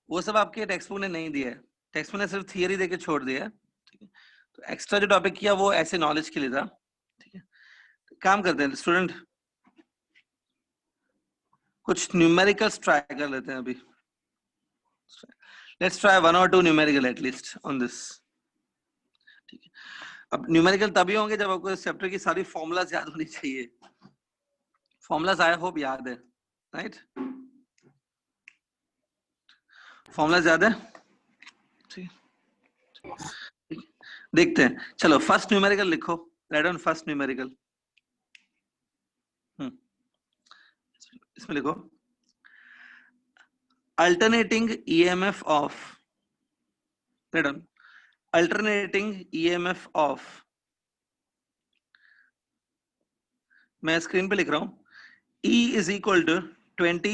वो सब आपके टेक्स्ट बुक ने नहीं दिया है। टेक्स्ट बुक ने सिर्फ थियरी देके छोड़ दिया है। ठीक है, तो एक्स्ट्रा जो टॉपिक किया वो ऐसे नॉलेज के लिए था। ठीक है, तो काम करते हैं स्टूडेंट, कुछ न्यूमेरिकल्स ट्राई कर लेते हैं अभी। Let's try 1 or 2 numerical at least on this. ठीक है, अब न्यूमेरिकल तभी होंगे जब आपको इस चैप्टर की सारी फॉर्मूलाज याद होनी चाहिए। फॉर्मूलाज आई होप याद है, राइट? फॉर्मूलाज याद है? ठीक, देखते हैं। चलो फर्स्ट न्यूमेरिकल लिखो, राइट डाउन फर्स्ट न्यूमेरिकल। इसमें लिखो alternating EMF of, write down alternating EMF of, मैं स्क्रीन पे लिख रहा हूं, E is equal to 20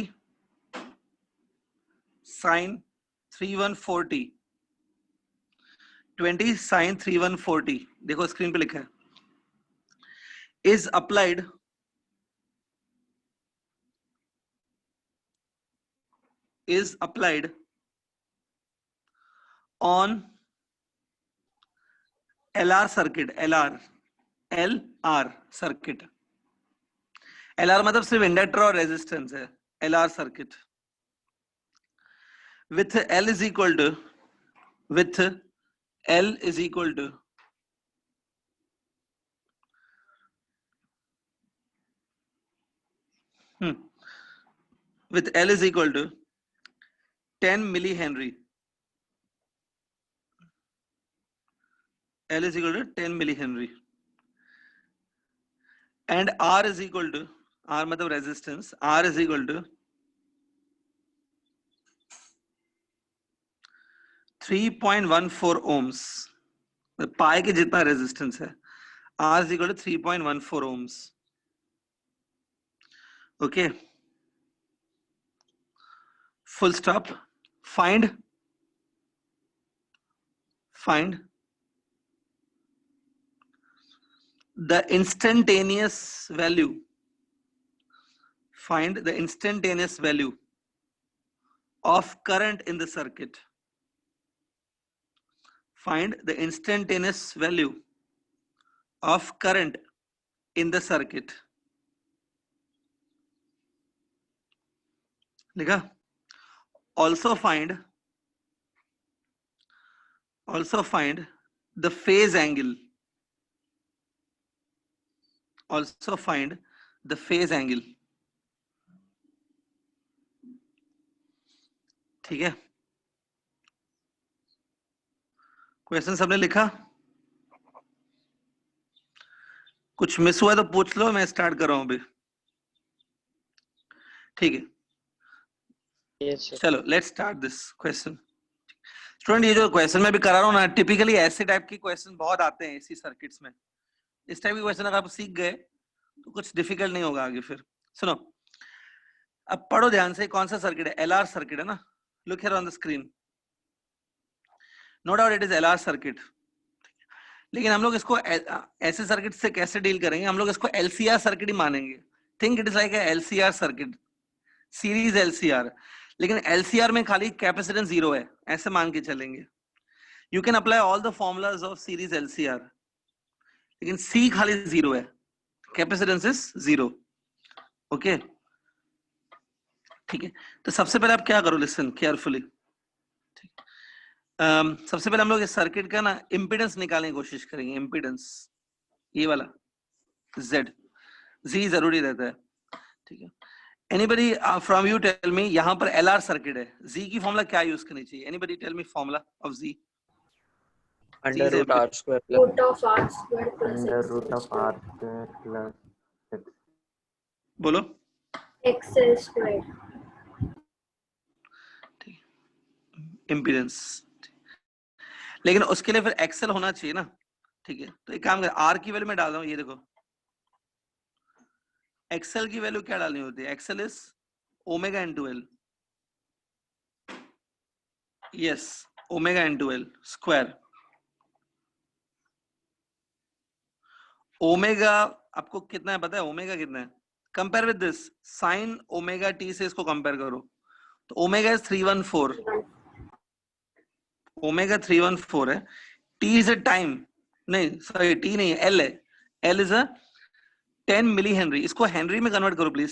sin 3140, 20 sin 3140, देखो स्क्रीन पे लिखा है, is applied on LR circuit, LR circuit, LR मतलब सिर्फ इंडक्टर और रेजिस्टेंस है, LR circuit, with L is equal to with L is equal to with L is equal to 10 millihenry. L is equal to 10 millihenry and R is equal to, R मतलब resistance, R is equal to 3.14 ohms, पाई के जितना resistance है, R is equal to 3.14 ohms. Okay, full stop. Find the instantaneous value. Find the instantaneous value of current in the circuit. Find the instantaneous value of current in the circuit. लिखा? Also find the phase angle. Also find the phase angle. ठीक है, question सबने लिखा? कुछ miss हुआ तो पूछ लो, मैं स्टार्ट कर रहा हूं अभी। ठीक है, Yes, sir. चलो let's start this question. Student, ये जो क्वेश्चन मैं भी करा रहा हूँ ना, टिपिकली ऐसे टाइप के क्वेश्चन बहुत आते हैं इसी सर्किट्स में। इस टाइप के क्वेश्चन अगर आप सीख गए तो कुछ डिफिकल्ट नहीं होगा आगे फिर। सुनो, अब पढ़ो ध्यान से, कौन सा सर्किट है? LR सर्किट है ना, look here on the screen. No doubt it is LR circuit, लेकिन हम लोग इसको ऐसे सर्किट से कैसे डील करेंगे? हम लोग इसको LCR सर्किट ही मानेंगे। Think it is like LCR circuit, series LCR, लेकिन LCR में खाली कैपेसिटेंस 0 है, ऐसे मान के चलेंगे। You can apply all the formulas of series LCR, लेकिन C खाली 0 है, कैपेसिटेंस इज 0। ओके, ठीक है, तो सबसे पहले आप क्या करो, लिसन केयरफुली। सबसे पहले हम लोग इस सर्किट का ना इम्पीडेंस निकालने की कोशिश करेंगे। इम्पीडेंस ये वाला Z जरूरी रहता है। ठीक है, anybody from you tell me, यहाँ पर LR सर्किट है, Z की फॉर्मूला क्या यूज करनी चाहिए? Anybody tell me formula of Z? Under root R square plus Root of R square plus under X root of square. R square plus X. बोलो। XL square. Impedance, लेकिन उसके लिए फिर Excel होना चाहिए ना, ठीक है। तो एक काम कर, R की वैल्यू में डाल रहा हूँ, ये देखो एक्सेल की वैल्यू क्या डालनी होती है? XL is omega into L, yes, omega into L square. Omega आपको कितना है पता है? ओमेगा कितना है? Compare with this sine omega T से इसको कंपेयर करो, तो ओमेगा इज 314, ओमेगा 314 है। टी इज अ टाइम, नहीं सॉरी टी नहीं है, एल है, L is a 10 milli henry. इसको हेनरी में कन्वर्ट करो please.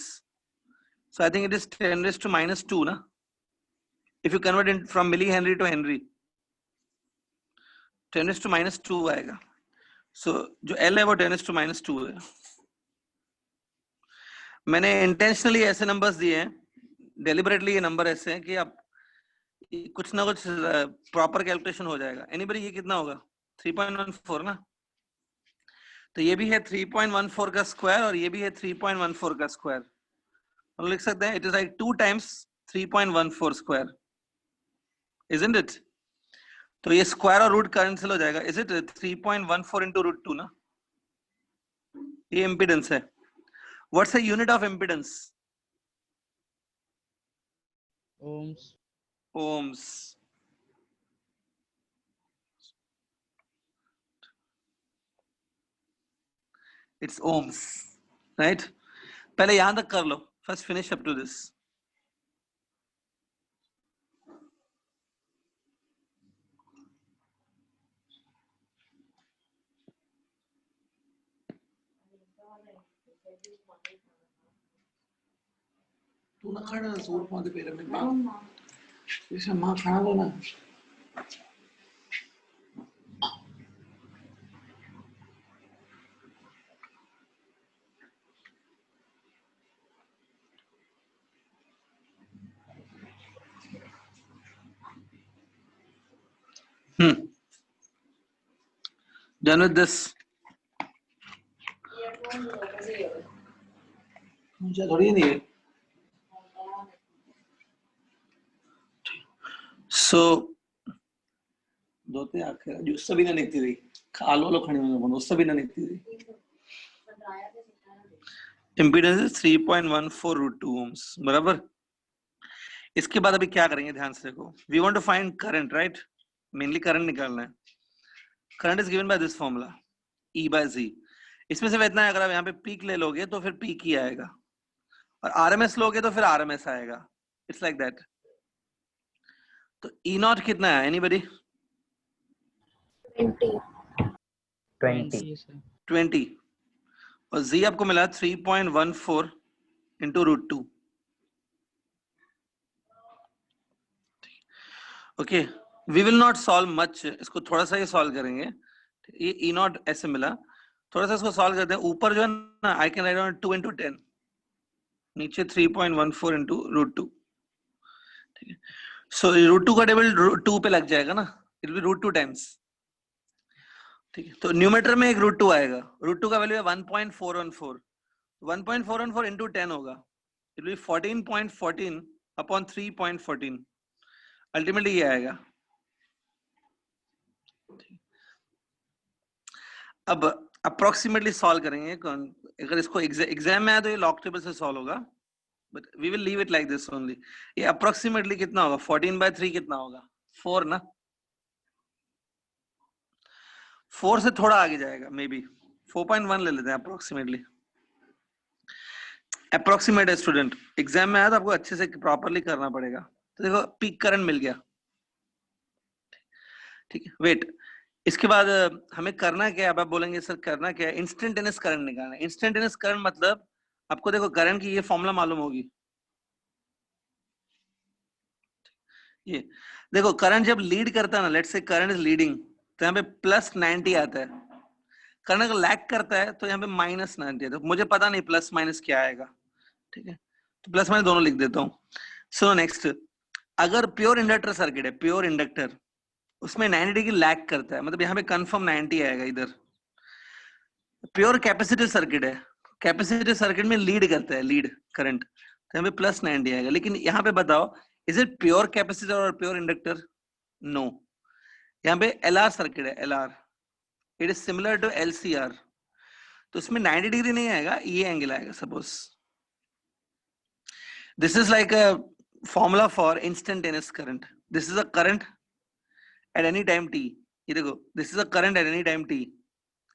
So I think it is 10⁻², ना? If you convert in from milli henry to henry, 10⁻² आएगा। सो जो एल है वो 10⁻² है। मैंने इंटेंशनली ऐसे नंबर्स दिए हैं, डेलिबरेटली ये नंबर ऐसे हैं कि आप कुछ ना कुछ प्रॉपर कैलकुलेशन हो जाएगा। एनीबडी ये कितना होगा? 3.14 ना? तो ये भी है 3.14 का स्क्वायर और ये भी है 3.14 का स्क्वायर। हम लिख सकते हैं it is like 2 times 3.14 square, isn't it? तो ये स्क्वायर और रूट कैंसिल हो जाएगा, इज इट? 3.14 इंटू √2 ना? ये इम्पीडेंस है। What's the unit of impedance? Ohms. Ohms. It's ohms, right? पहले यहां तक कर लो, first finish up to this. तू ना खाना सूर पादे पेरे में बाप इसे मां खाना दो ना। Done with this? मुझे थोड़ी नहीं है। So दोते आखिर जो सभी ना निकती रही खालो लो खणी में बोलो सभी ना निकती रही। इम्पीडेंस इज 3.14 √2 ohms, बराबर। इसके बाद अभी क्या करेंगे ध्यान से देखो। We want to find current, right? Mainly current निकालना है। Current is given by this formula E/Z। इसमें से इतना है, अगर आप यहाँ पे पीक ले लोगे तो फिर पीक ही आएगा, और आरएमएस लोगे तो फिर आरएमएस आएगा। It's like that. तो E0 कितना है? एनीबॉडी? 20. 20 और Z आपको मिला 3.14 into √2। Okay, we will not solve much, इसको थोड़ा सा ही सॉल्व करेंगे। ये E0 ऐसे मिला, थोड़ा सा इसको सॉल्व करते हैं। ऊपर जो है ना, I can write on 2 into 10, नीचे 3.14 इंटू √2। ठीक है, सो √2 का टेबल 2 पे लग जाएगा ना, इट विल बी √2 टाइम्स। ठीक है, तो न्यूमेटर में एक √2 आएगा। √2 का वैल्यू है 1.414, 1.414 इंटू 10 होगा, it will be 14.14 upon 3.14, ultimately ये आएगा। अब अप्रोक्सीमेटली सॉल्व करेंगे। अगर इसको एग्जाम में आया तो ये लॉग टेबल से सॉल्व होगा, but we will leave it like this only. ये अप्रोक्सीमेटली कितना होगा? 14/3 कितना होगा? 4 ना? 4 से थोड़ा आगे जाएगा, मे बी 4.1 ले लेते हैं अप्रोक्सीमेटली। अप्रोक्सीमेट है स्टूडेंट, एग्जाम में आया तो आपको अच्छे से प्रॉपरली करना पड़ेगा। तो देखो पीक करंट मिल गया, ठीक है। वेट, इसके बाद हमें करना क्या है? अब आप बोलेंगे सर करना क्या है? इंस्टेंटेनियस करंट निकालना है। इंस्टेंटेनियस करंट मतलब आपको देखो करंट की ये फॉर्मूला मालूम होगी। ये देखो करंट जब लीड करता है ना, let's say current is leading, तो यहाँ पे +90 आता है। करंट अगर लैग करता है तो यहाँ पे -90 आता है। मुझे पता नहीं प्लस माइनस क्या आएगा, ठीक है। तो प्लस माइनस दोनों लिख देता हूँ। सो नेक्स्ट, अगर प्योर इंडक्टर सर्किट है, प्योर इंडक्टर, उसमें 90 डिग्री लैग करता है, मतलब यहाँ पे कंफर्म 90 आएगा इधर। प्योर कैपेसिटिव सर्किट है, कैपेसिटिव सर्किट में लीड करता है, लीड करंट, तो यहाँ पे प्लस 90 आएगा। लेकिन यहाँ पे बताओ, इज इट प्योर कैपेसिटर और प्योर इंडक्टर? नो। यहाँ पे एलआर सर्किट है, LR, it is similar to LCR, तो इसमें 90 डिग्री नहीं आएगा, ये एंगल आएगा suppose. This is like a formula for instantaneous current. This is a current at any time T, ये देखो, this is a current at any time T,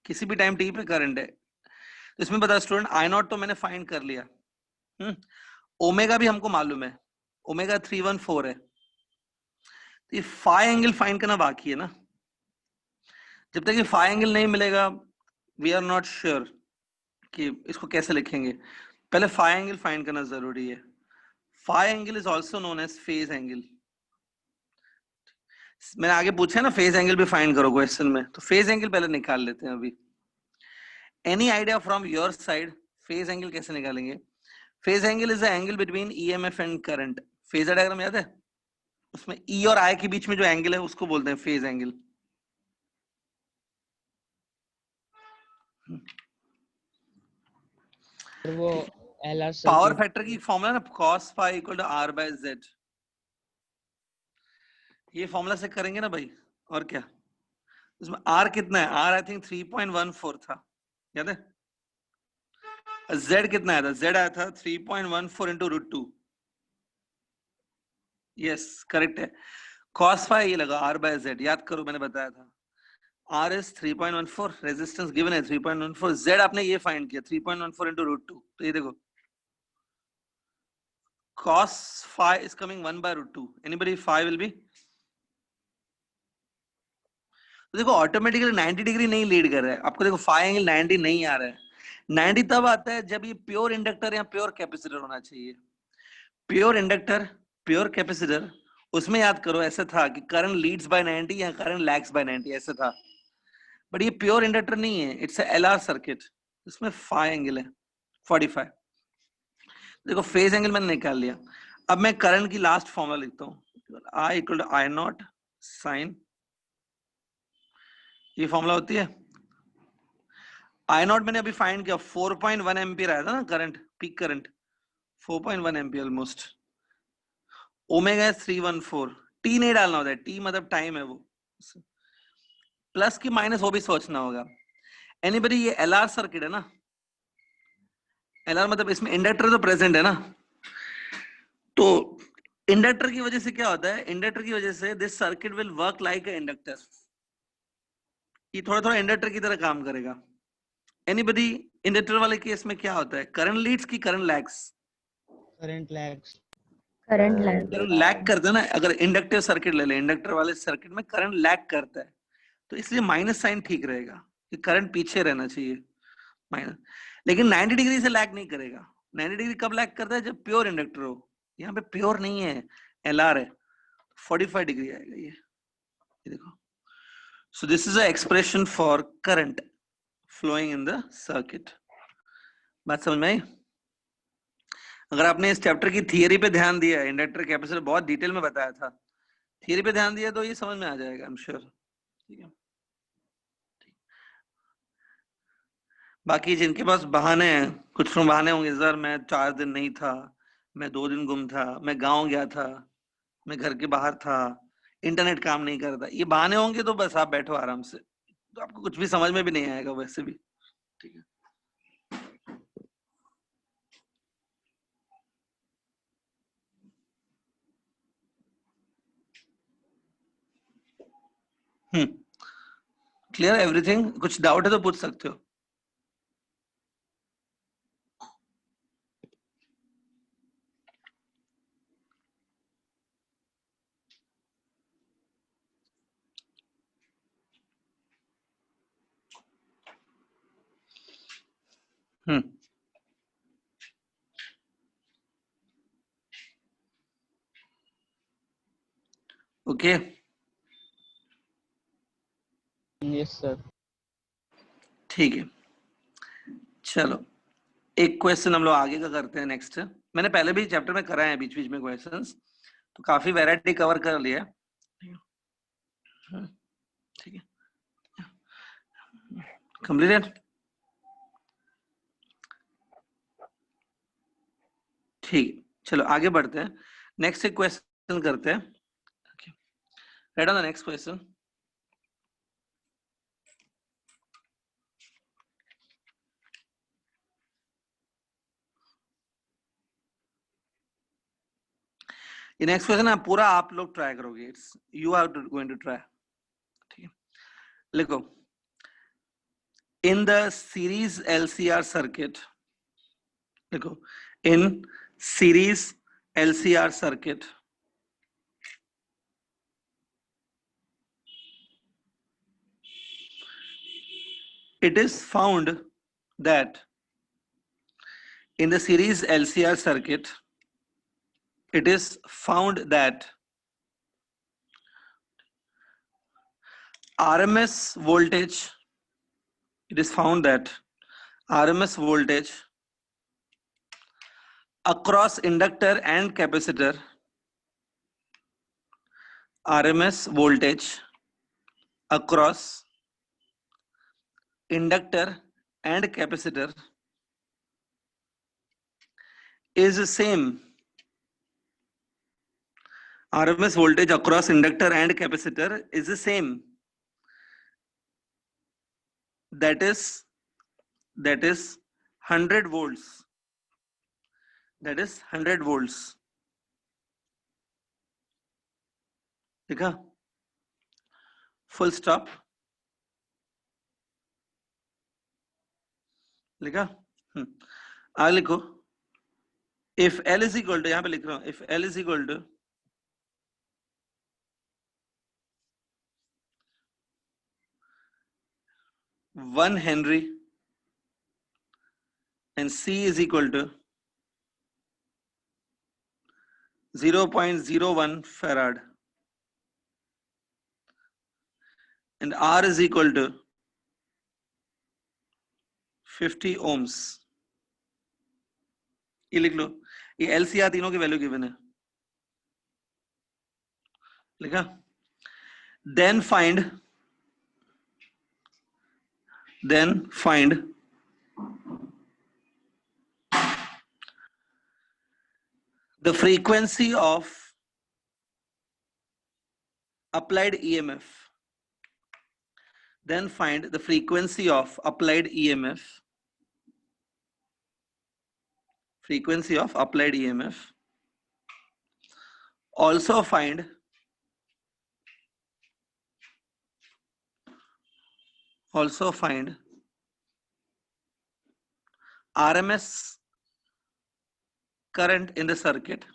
किसी भी टाइम टी पे करंट है। तो इसमें बता स्टूडेंट, आई नॉट तो मैंने फाइंड कर लिया, ओमेगा भी हमको मालूम है, ओमेगा 314 है, तो ये फाई एंगल फाइंड करना बाकी है ना। जब तक ये फाई एंगल नहीं मिलेगा, वी आर नॉट श्योर कि इसको कैसे लिखेंगे। पहले फाई एंगल फाइंड करना जरूरी है। Phi angle is also known as phase angle. मैंने आगे पूछा है ना, फेज एंगल भी फाइंड करो क्वेश्चन में, तो फेज एंगल पहले निकाल लेते हैं अभी। Any idea from your side, phase angle कैसे निकालेंगे? Phase angle is the angle between EMF and current. Phasor diagram याद है? उसमें ई और आई के बीच में जो एंगल है उसको बोलते हैं फेज एंगल। वो एलआर पावर फैक्टर की फॉर्मूला ना, cos phi equal to r by z, ये फॉर्मूला से करेंगे ना भाई, और क्या। उसमें r कितना है? r आई थिंक 3.14 था, याद है? z कितना आया था? z आया था 3.14 इंटू √2। यस करेक्ट है। cos phi ये लगा r by z, याद करो मैंने बताया था। r is 3.14, रेजिस्टेंस गिवन है 3.14, z आपने ये फाइंड किया 3.14 इंटू √2, तो ये देखो cos phi is coming 1 by √2, anybody phi will be, तो देखो ऑटोमेटिकली 90 डिग्री नहीं लीड कर रहा है आपको, देखो फाई एंगल 90 नहीं आ रहा है। 90 तब आता है जब ये प्योर इंडक्टर या प्योर कैपेसिटर होना चाहिए। प्योर इंडक्टर, प्योर कैपेसिटर, उसमें याद करो ऐसा था कि करंट लीड्स बाय 90 या करंट लैग्स बाय 90, ऐसा था। बट ये प्योर इंडक्टर नहीं है, इट्स अ एलआर सर्किट, इसमें फाई एंगल है 45। देखो फेज एंगल मैंने निकाल लिया। अब मैं करंट की लास्ट फॉर्मूला लिखता हूँ, I equal to I naught sine, ये फॉर्मूला होती है। आई नॉट मैंने अभी फाइंड किया, 4.1 एम्पियर आया था ना current, peak current 4.1 ampere almost. Omega 314, T नहीं डालना होता है, टी मतलब टाइम है वो, प्लस की माइनस वो भी सोचना होगा। एनीबडी, ये एलआर सर्किट है ना, एलआर मतलब इसमें इंडक्टर तो प्रेजेंट है ना, तो इंडक्टर की वजह से क्या होता है, इंडक्टर की वजह से this circuit will work like a inductor, ये थोड़ा थोड़ा इंडक्टर की तरह काम करेगा। एनीबडी, इंडक्टर वाले केस में क्या होता है, करंट लीड्स की current lags? Current lags. Current lag. Current lag करता है ना, अगर इंडक्टिव सर्किट ले ले, इंडक्टर वाले सर्किट में करंट लैग करता है, तो इसलिए माइनस साइन ठीक रहेगा कि करंट पीछे रहना चाहिए माइनस। लेकिन 90 डिग्री से लैग नहीं करेगा। 90 डिग्री कब लैग करता है? जब प्योर इंडक्टर हो। यहाँ पे प्योर नहीं है, एलआर है, 45 डिग्री आएगा ये देखो। So this is a expression for current flowing in the circuit. बात समझ में आई? अगर आपने इस चैप्टर की थियरी पे ध्यान दिया, इंडक्टर कैपेसिटर बहुत डिटेल में बताया था, थियरी पे ध्यान दिया तो ये समझ में आ जाएगा, आई एम श्योर। ठीक है, बाकी जिनके पास बहाने हैं, कुछ लोग बहाने होंगे, सर मैं 4 दिन नहीं था, मैं 2 दिन गुम था, मैं गांव गया था, मैं घर के बाहर था, इंटरनेट काम नहीं कर रहा था, ये बहाने होंगे तो बस आप बैठो आराम से, तो आपको कुछ भी समझ में भी नहीं आएगा वैसे भी। ठीक है, क्लियर एवरीथिंग? कुछ डाउट है तो पूछ सकते हो। Okay, yes sir. ठीक है, चलो एक क्वेश्चन हम लोग आगे का करते हैं नेक्स्ट। मैंने पहले भी चैप्टर में कराए हैं बीच बीच में क्वेश्चंस, तो काफी वैरायटी कवर कर लिया। ठीक है, कंप्लीटेड। ठीक, चलो आगे बढ़ते हैं, नेक्स्ट एक क्वेश्चन करते हैं। Right on the next question. ये नेक्स्ट क्वेश्चन है, पूरा आप लोग ट्राई करोगे, it's you are going to try. ठीक है, लिखो, in the series LCR circuit, लिखो, in series LCR circuit it is found that in the series LCR circuit, it is found that RMS voltage, it is found that RMS voltage across inductor and capacitor, RMS voltage across inductor and capacitor is the same. RMS voltage across inductor and capacitor is the same. That is 100 volts. That is 100 volts. लिखा? Full stop. लिखा? आगे लिखो, if L is equal to, यहाँ पे लिख रहा हूँ, if L is equal to 1 Henry and C is equal to 0.01 farad and R is equal to 50 ohms, ये लिख लो, ये LCR तीनों की वैल्यू गिवन है, लिखा? then find the frequency of applied EMF. Then find the frequency of applied EMF. Frequency of applied EMF. Also find RMS current in the circuit.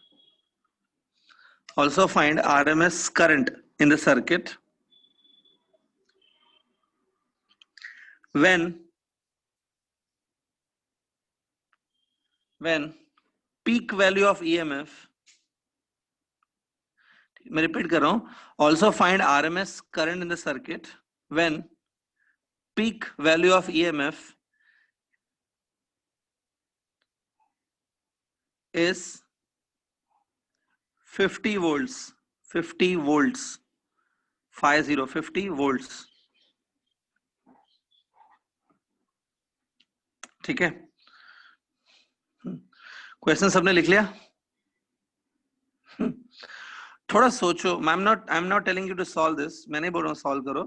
Also find RMS current in the circuit when peak value of EMF, मैं repeat कर रहा हूं, also find RMS current in the circuit when peak value of EMF is 50 volts, 50 volts, 50 volts. ठीक है, question सबने लिख लिया? थोड़ा सोचो, I am not telling you to solve this, मैं नहीं बोल रहा हूँ सॉल्व करो,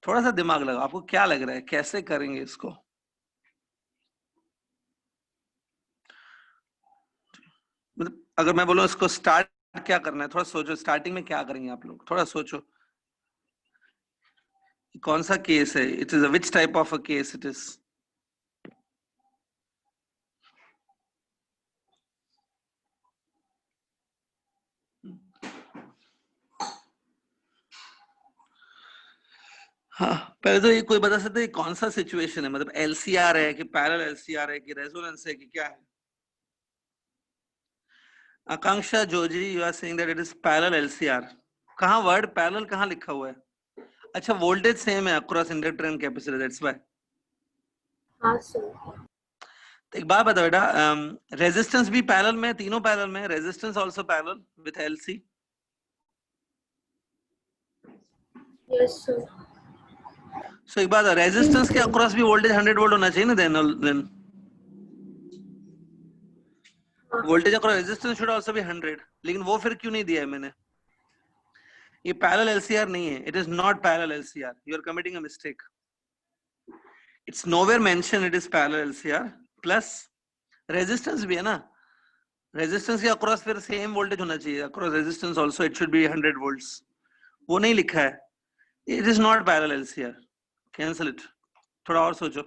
थोड़ा सा दिमाग लगाओ, आपको क्या लग रहा है कैसे करेंगे इसको? मतलब अगर मैं बोलूं इसको स्टार्ट क्या करना है, थोड़ा सोचो, स्टार्टिंग में क्या करेंगे आप लोग, थोड़ा सोचो, कौन सा केस है, it is which type of a case it is? हाँ, पहले तो ये कोई बता सकता है कौन सा सिचुएशन है, मतलब LCR है कि पैरेलल LCR है कि रेजोनेंस है कि क्या है? Akanksha Joji, you are saying that it is parallel LCR। कहाँ वर्ड पैरेलल कहाँ लिखा हुआ है? अच्छा, वोल्टेज सेम है across inductor and capacitor, that's why. हाँ सर। तो एक बात बताओ बेटा, रेजिस्टेंस भी पैरेलल में, तीनों पैरेलल में, resistance also parallel with LC. Yes, sir. सो एक बात, रेजिस्टेंस के अक्रॉस भी वोल्टेज 100 वोल्ट होना चाहिए ना, then voltage across resistance should also be 100, लेकिन वो फिर क्यों नहीं दिया है मैंने? ये पैरेलल एलसीआर नहीं है, it is not parallel LCR, you are committing a mistake. It's nowhere mention it is parallel LCR, plus resistance भी है ना, रेजिस्टेंस के अक्रॉस फिर सेम वोल्टेज होना चाहिए, across resistance also it should be 100 volts, वो नहीं लिखा है, it is not parallel LCR, cancel it, थोड़ा और सोचो।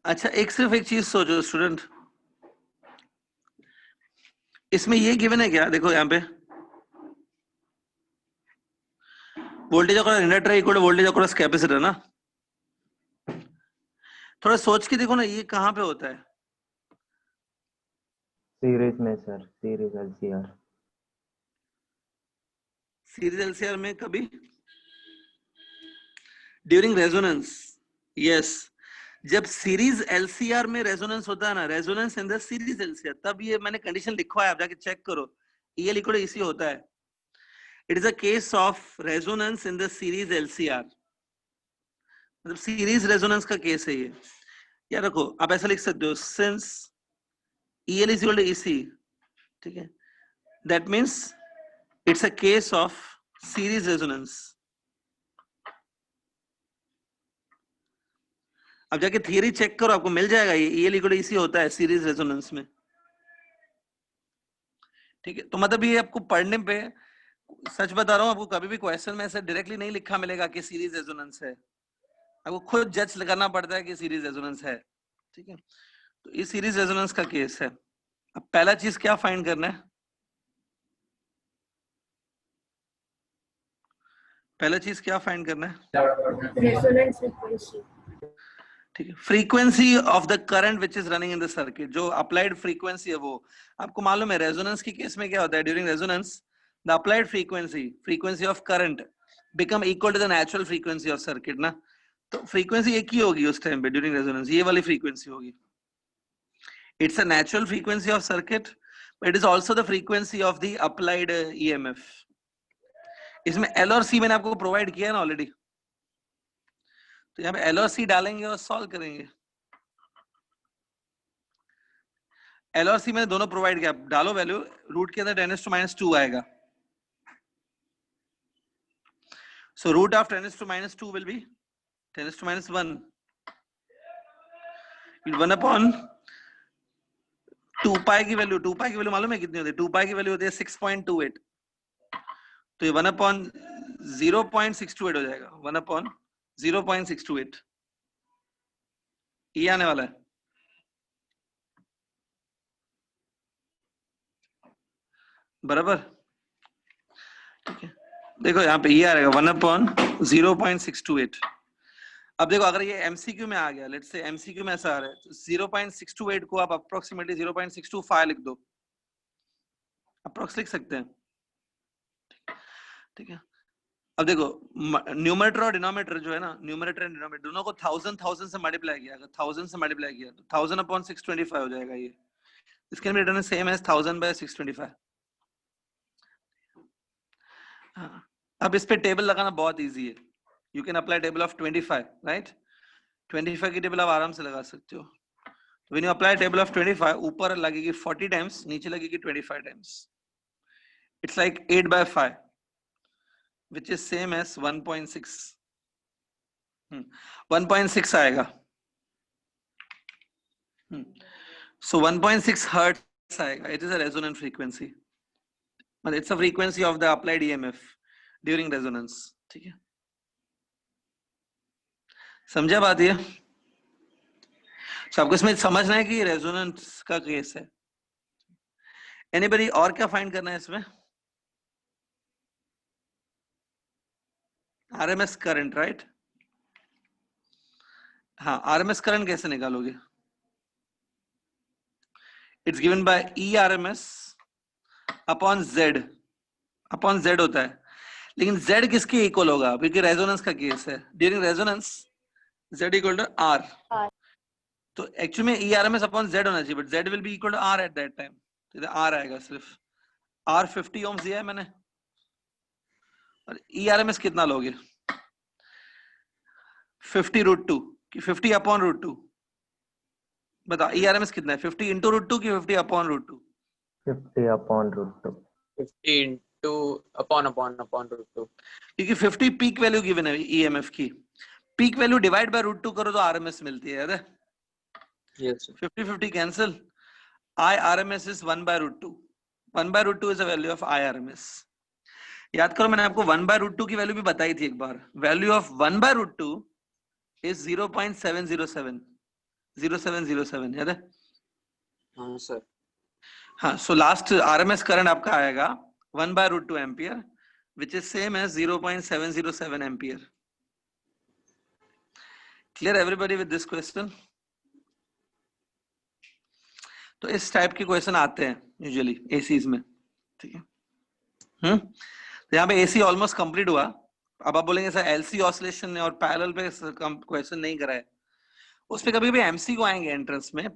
अच्छा, सिर्फ एक चीज सोचो स्टूडेंट, इसमें ये गिवन है क्या, देखो यहाँ पे voltage across inductor equal to voltage across capacitor ना, थोड़ा सोच के देखो ना, ये कहाँ पे होता है? सीरीज में sir, series LCR. Series LCR में कभी ड्यूरिंग रेजोनेंस, यस, जब सीरीज एलसीआर में रेजोनेंस होता है ना, resonance in the series LCR, तब ये मैंने कंडीशन लिखवा है, आप जाके चेक करो, ईएल इक्वल टू ईसी होता है। It is a case of resonance in the series LCR, मतलब सीरीज रेजोनेंस का केस है ये, याद रखो। आप ऐसा लिख सकते हो, since EL is equal to EC, ठीक है, that means it's a case of series resonance। अब जाके थियरी चेक करो, आपको मिल जाएगा ये EL equal to EC होता है सीरीज रेजोनेंस में, ठीक है। तो मतलब ये आपको पढ़ने पे, सच बता रहा हूँ, आपको कभी भी क्वेश्चन में ऐसे डायरेक्टली नहीं लिखा मिलेगा कि सीरीज रेजोनेंस है, आपको खुद जज करना पड़ता है कि सीरीज रेजोनेंस है, ठीक है। तो ये सीरीज रेजोनेंस का केस है। अब पहला चीज क्या फाइंड करना है? पहला चीज क्या फाइंड करना है? Resonance frequency. ठीक है, frequency of the current which is running in the circuit, जो अप्लाइड फ्रीक्वेंसी है वो आपको मालूम है। रेजोनेंस के केस में क्या होता है, during resonance the applied frequency of current become equal to the natural frequency of circuit ना, तो फ्रीक्वेंसी एक ही होगी उस टाइम पे ड्यूरिंग रेजोनेंस, ये वाली फ्रीक्वेंसी होगी। It's a natural frequency of circuit, but it is also the frequency of the applied EMF. इसमें एल और सी मैंने आपको प्रोवाइड किया है ना ऑलरेडी, तो यहाँ पे एल और सी डालेंगे और सॉल्व करेंगे। एल और सी मैंने दोनों प्रोवाइड किया, डालो वैल्यू, रूट के अंदर 10⁻² आएगा, so root of 10⁻² will be 10⁻1, 1/2 pi की वैल्यू, 2 पाई की वैल्यू मालूम है कितनी होती है? 2 पाई की वैल्यू होती है 6.28, तो ये 1/0.628 हो जाएगा, 1/0.628, ये आने वाला है। बराबर, ठीक है। देखो यहाँ पे ये आ रहेगा 1/0.628। अब देखो अगर ये एमसीक्यू में आ गया, लेट्स से एमसीक्यू में ऐसा आ रहा है, तो 0.628 को आप अप्रोक्सीमेटली 0.625 लिख दो, अप्रोक्स लिख सकते हैं, ठीक है। अब देखो न्यूमरेटर और डिनोमिनेटर जो है ना, न्यूमरेटर एंड डिनोमिनेटर दोनों को 1000 से मल्टीप्लाई किया, अगर 1000 से मल्टीप्लाई किया तो 1000/625 हो जाएगा ये, इसके लिए रिटर्न सेम एज 1000/625। हाँ, अब इस पे टेबल लगाना बहुत इजी है, you can apply table of 25, right? 25 की टेबल आप आराम से लगा सकते हो। When you apply table of 25, ऊपर लगेगी 40 टाइम्स, नीचे लगेगी 25 times, it's like 8/5 which is same as 1.6, 1.6 आएगा, so 1.6 hertz आएगा, it is a resonant frequency, मतलब it's a frequency of the applied EMF during resonance, ठीक है, समझा बात ये? सबको इसमें समझना है कि रेजोनेंस का केस है। एनीबडी और क्या फाइंड करना है इसमें? RMS current, right? हाँ, आरएमएस करंट कैसे निकालोगे? It's given by E R M S upon Z होता है। लेकिन z किसके इक्वल होगा, क्योंकि रेजोनेंस का केस है, during resonance z equal to r, तो एक्चुअली में ERMS अपॉन z होना चाहिए, but z will be equal to r at that time, तो इधर r आएगा सिर्फ। r 50 ohms दिया है मैंने, और ERMS कितना लोगे, 50 रूट 2 कि 50 अपॉन रूट 2, बताओ ERMS कितना है, 50 इंटू रूट 2 कि 50 upon root 2? 50 upon root 2. 50 into upon root 2. क्योंकि 50 पीक वैल्यू गिवन है EMF की, peak value divide by root 2 करो तो RMS मिलती है, याद है? Yes, sir. 50 cancel, IRMS is 1 by root 2, 1 by root 2 is the value of IRMS। याद करो मैंने आपको 1 by root 2 की वैल्यू भी बताई थी एक बार, value of 1 by root 2 is 0.707, 0707, याद है? हाँ sir. हाँ, so last RMS करंट आपका आएगा 1 by root 2 ampere, which is same as 0.707 ampere. Clear everybody with this question? तो इस टाइप के क्वेश्चन आते हैं यूजुअली एसीज में, ठीक है। तो यहाँ पे एसी ऑलमोस्ट कंप्लीट हुआ। अब आप बोलेंगे सर एलसी ऑसिलेशन और पैरेलल पे क्वेश्चन नहीं करा है, उस पे कभी कभी एमसी को आएंगे एंट्रेंस में।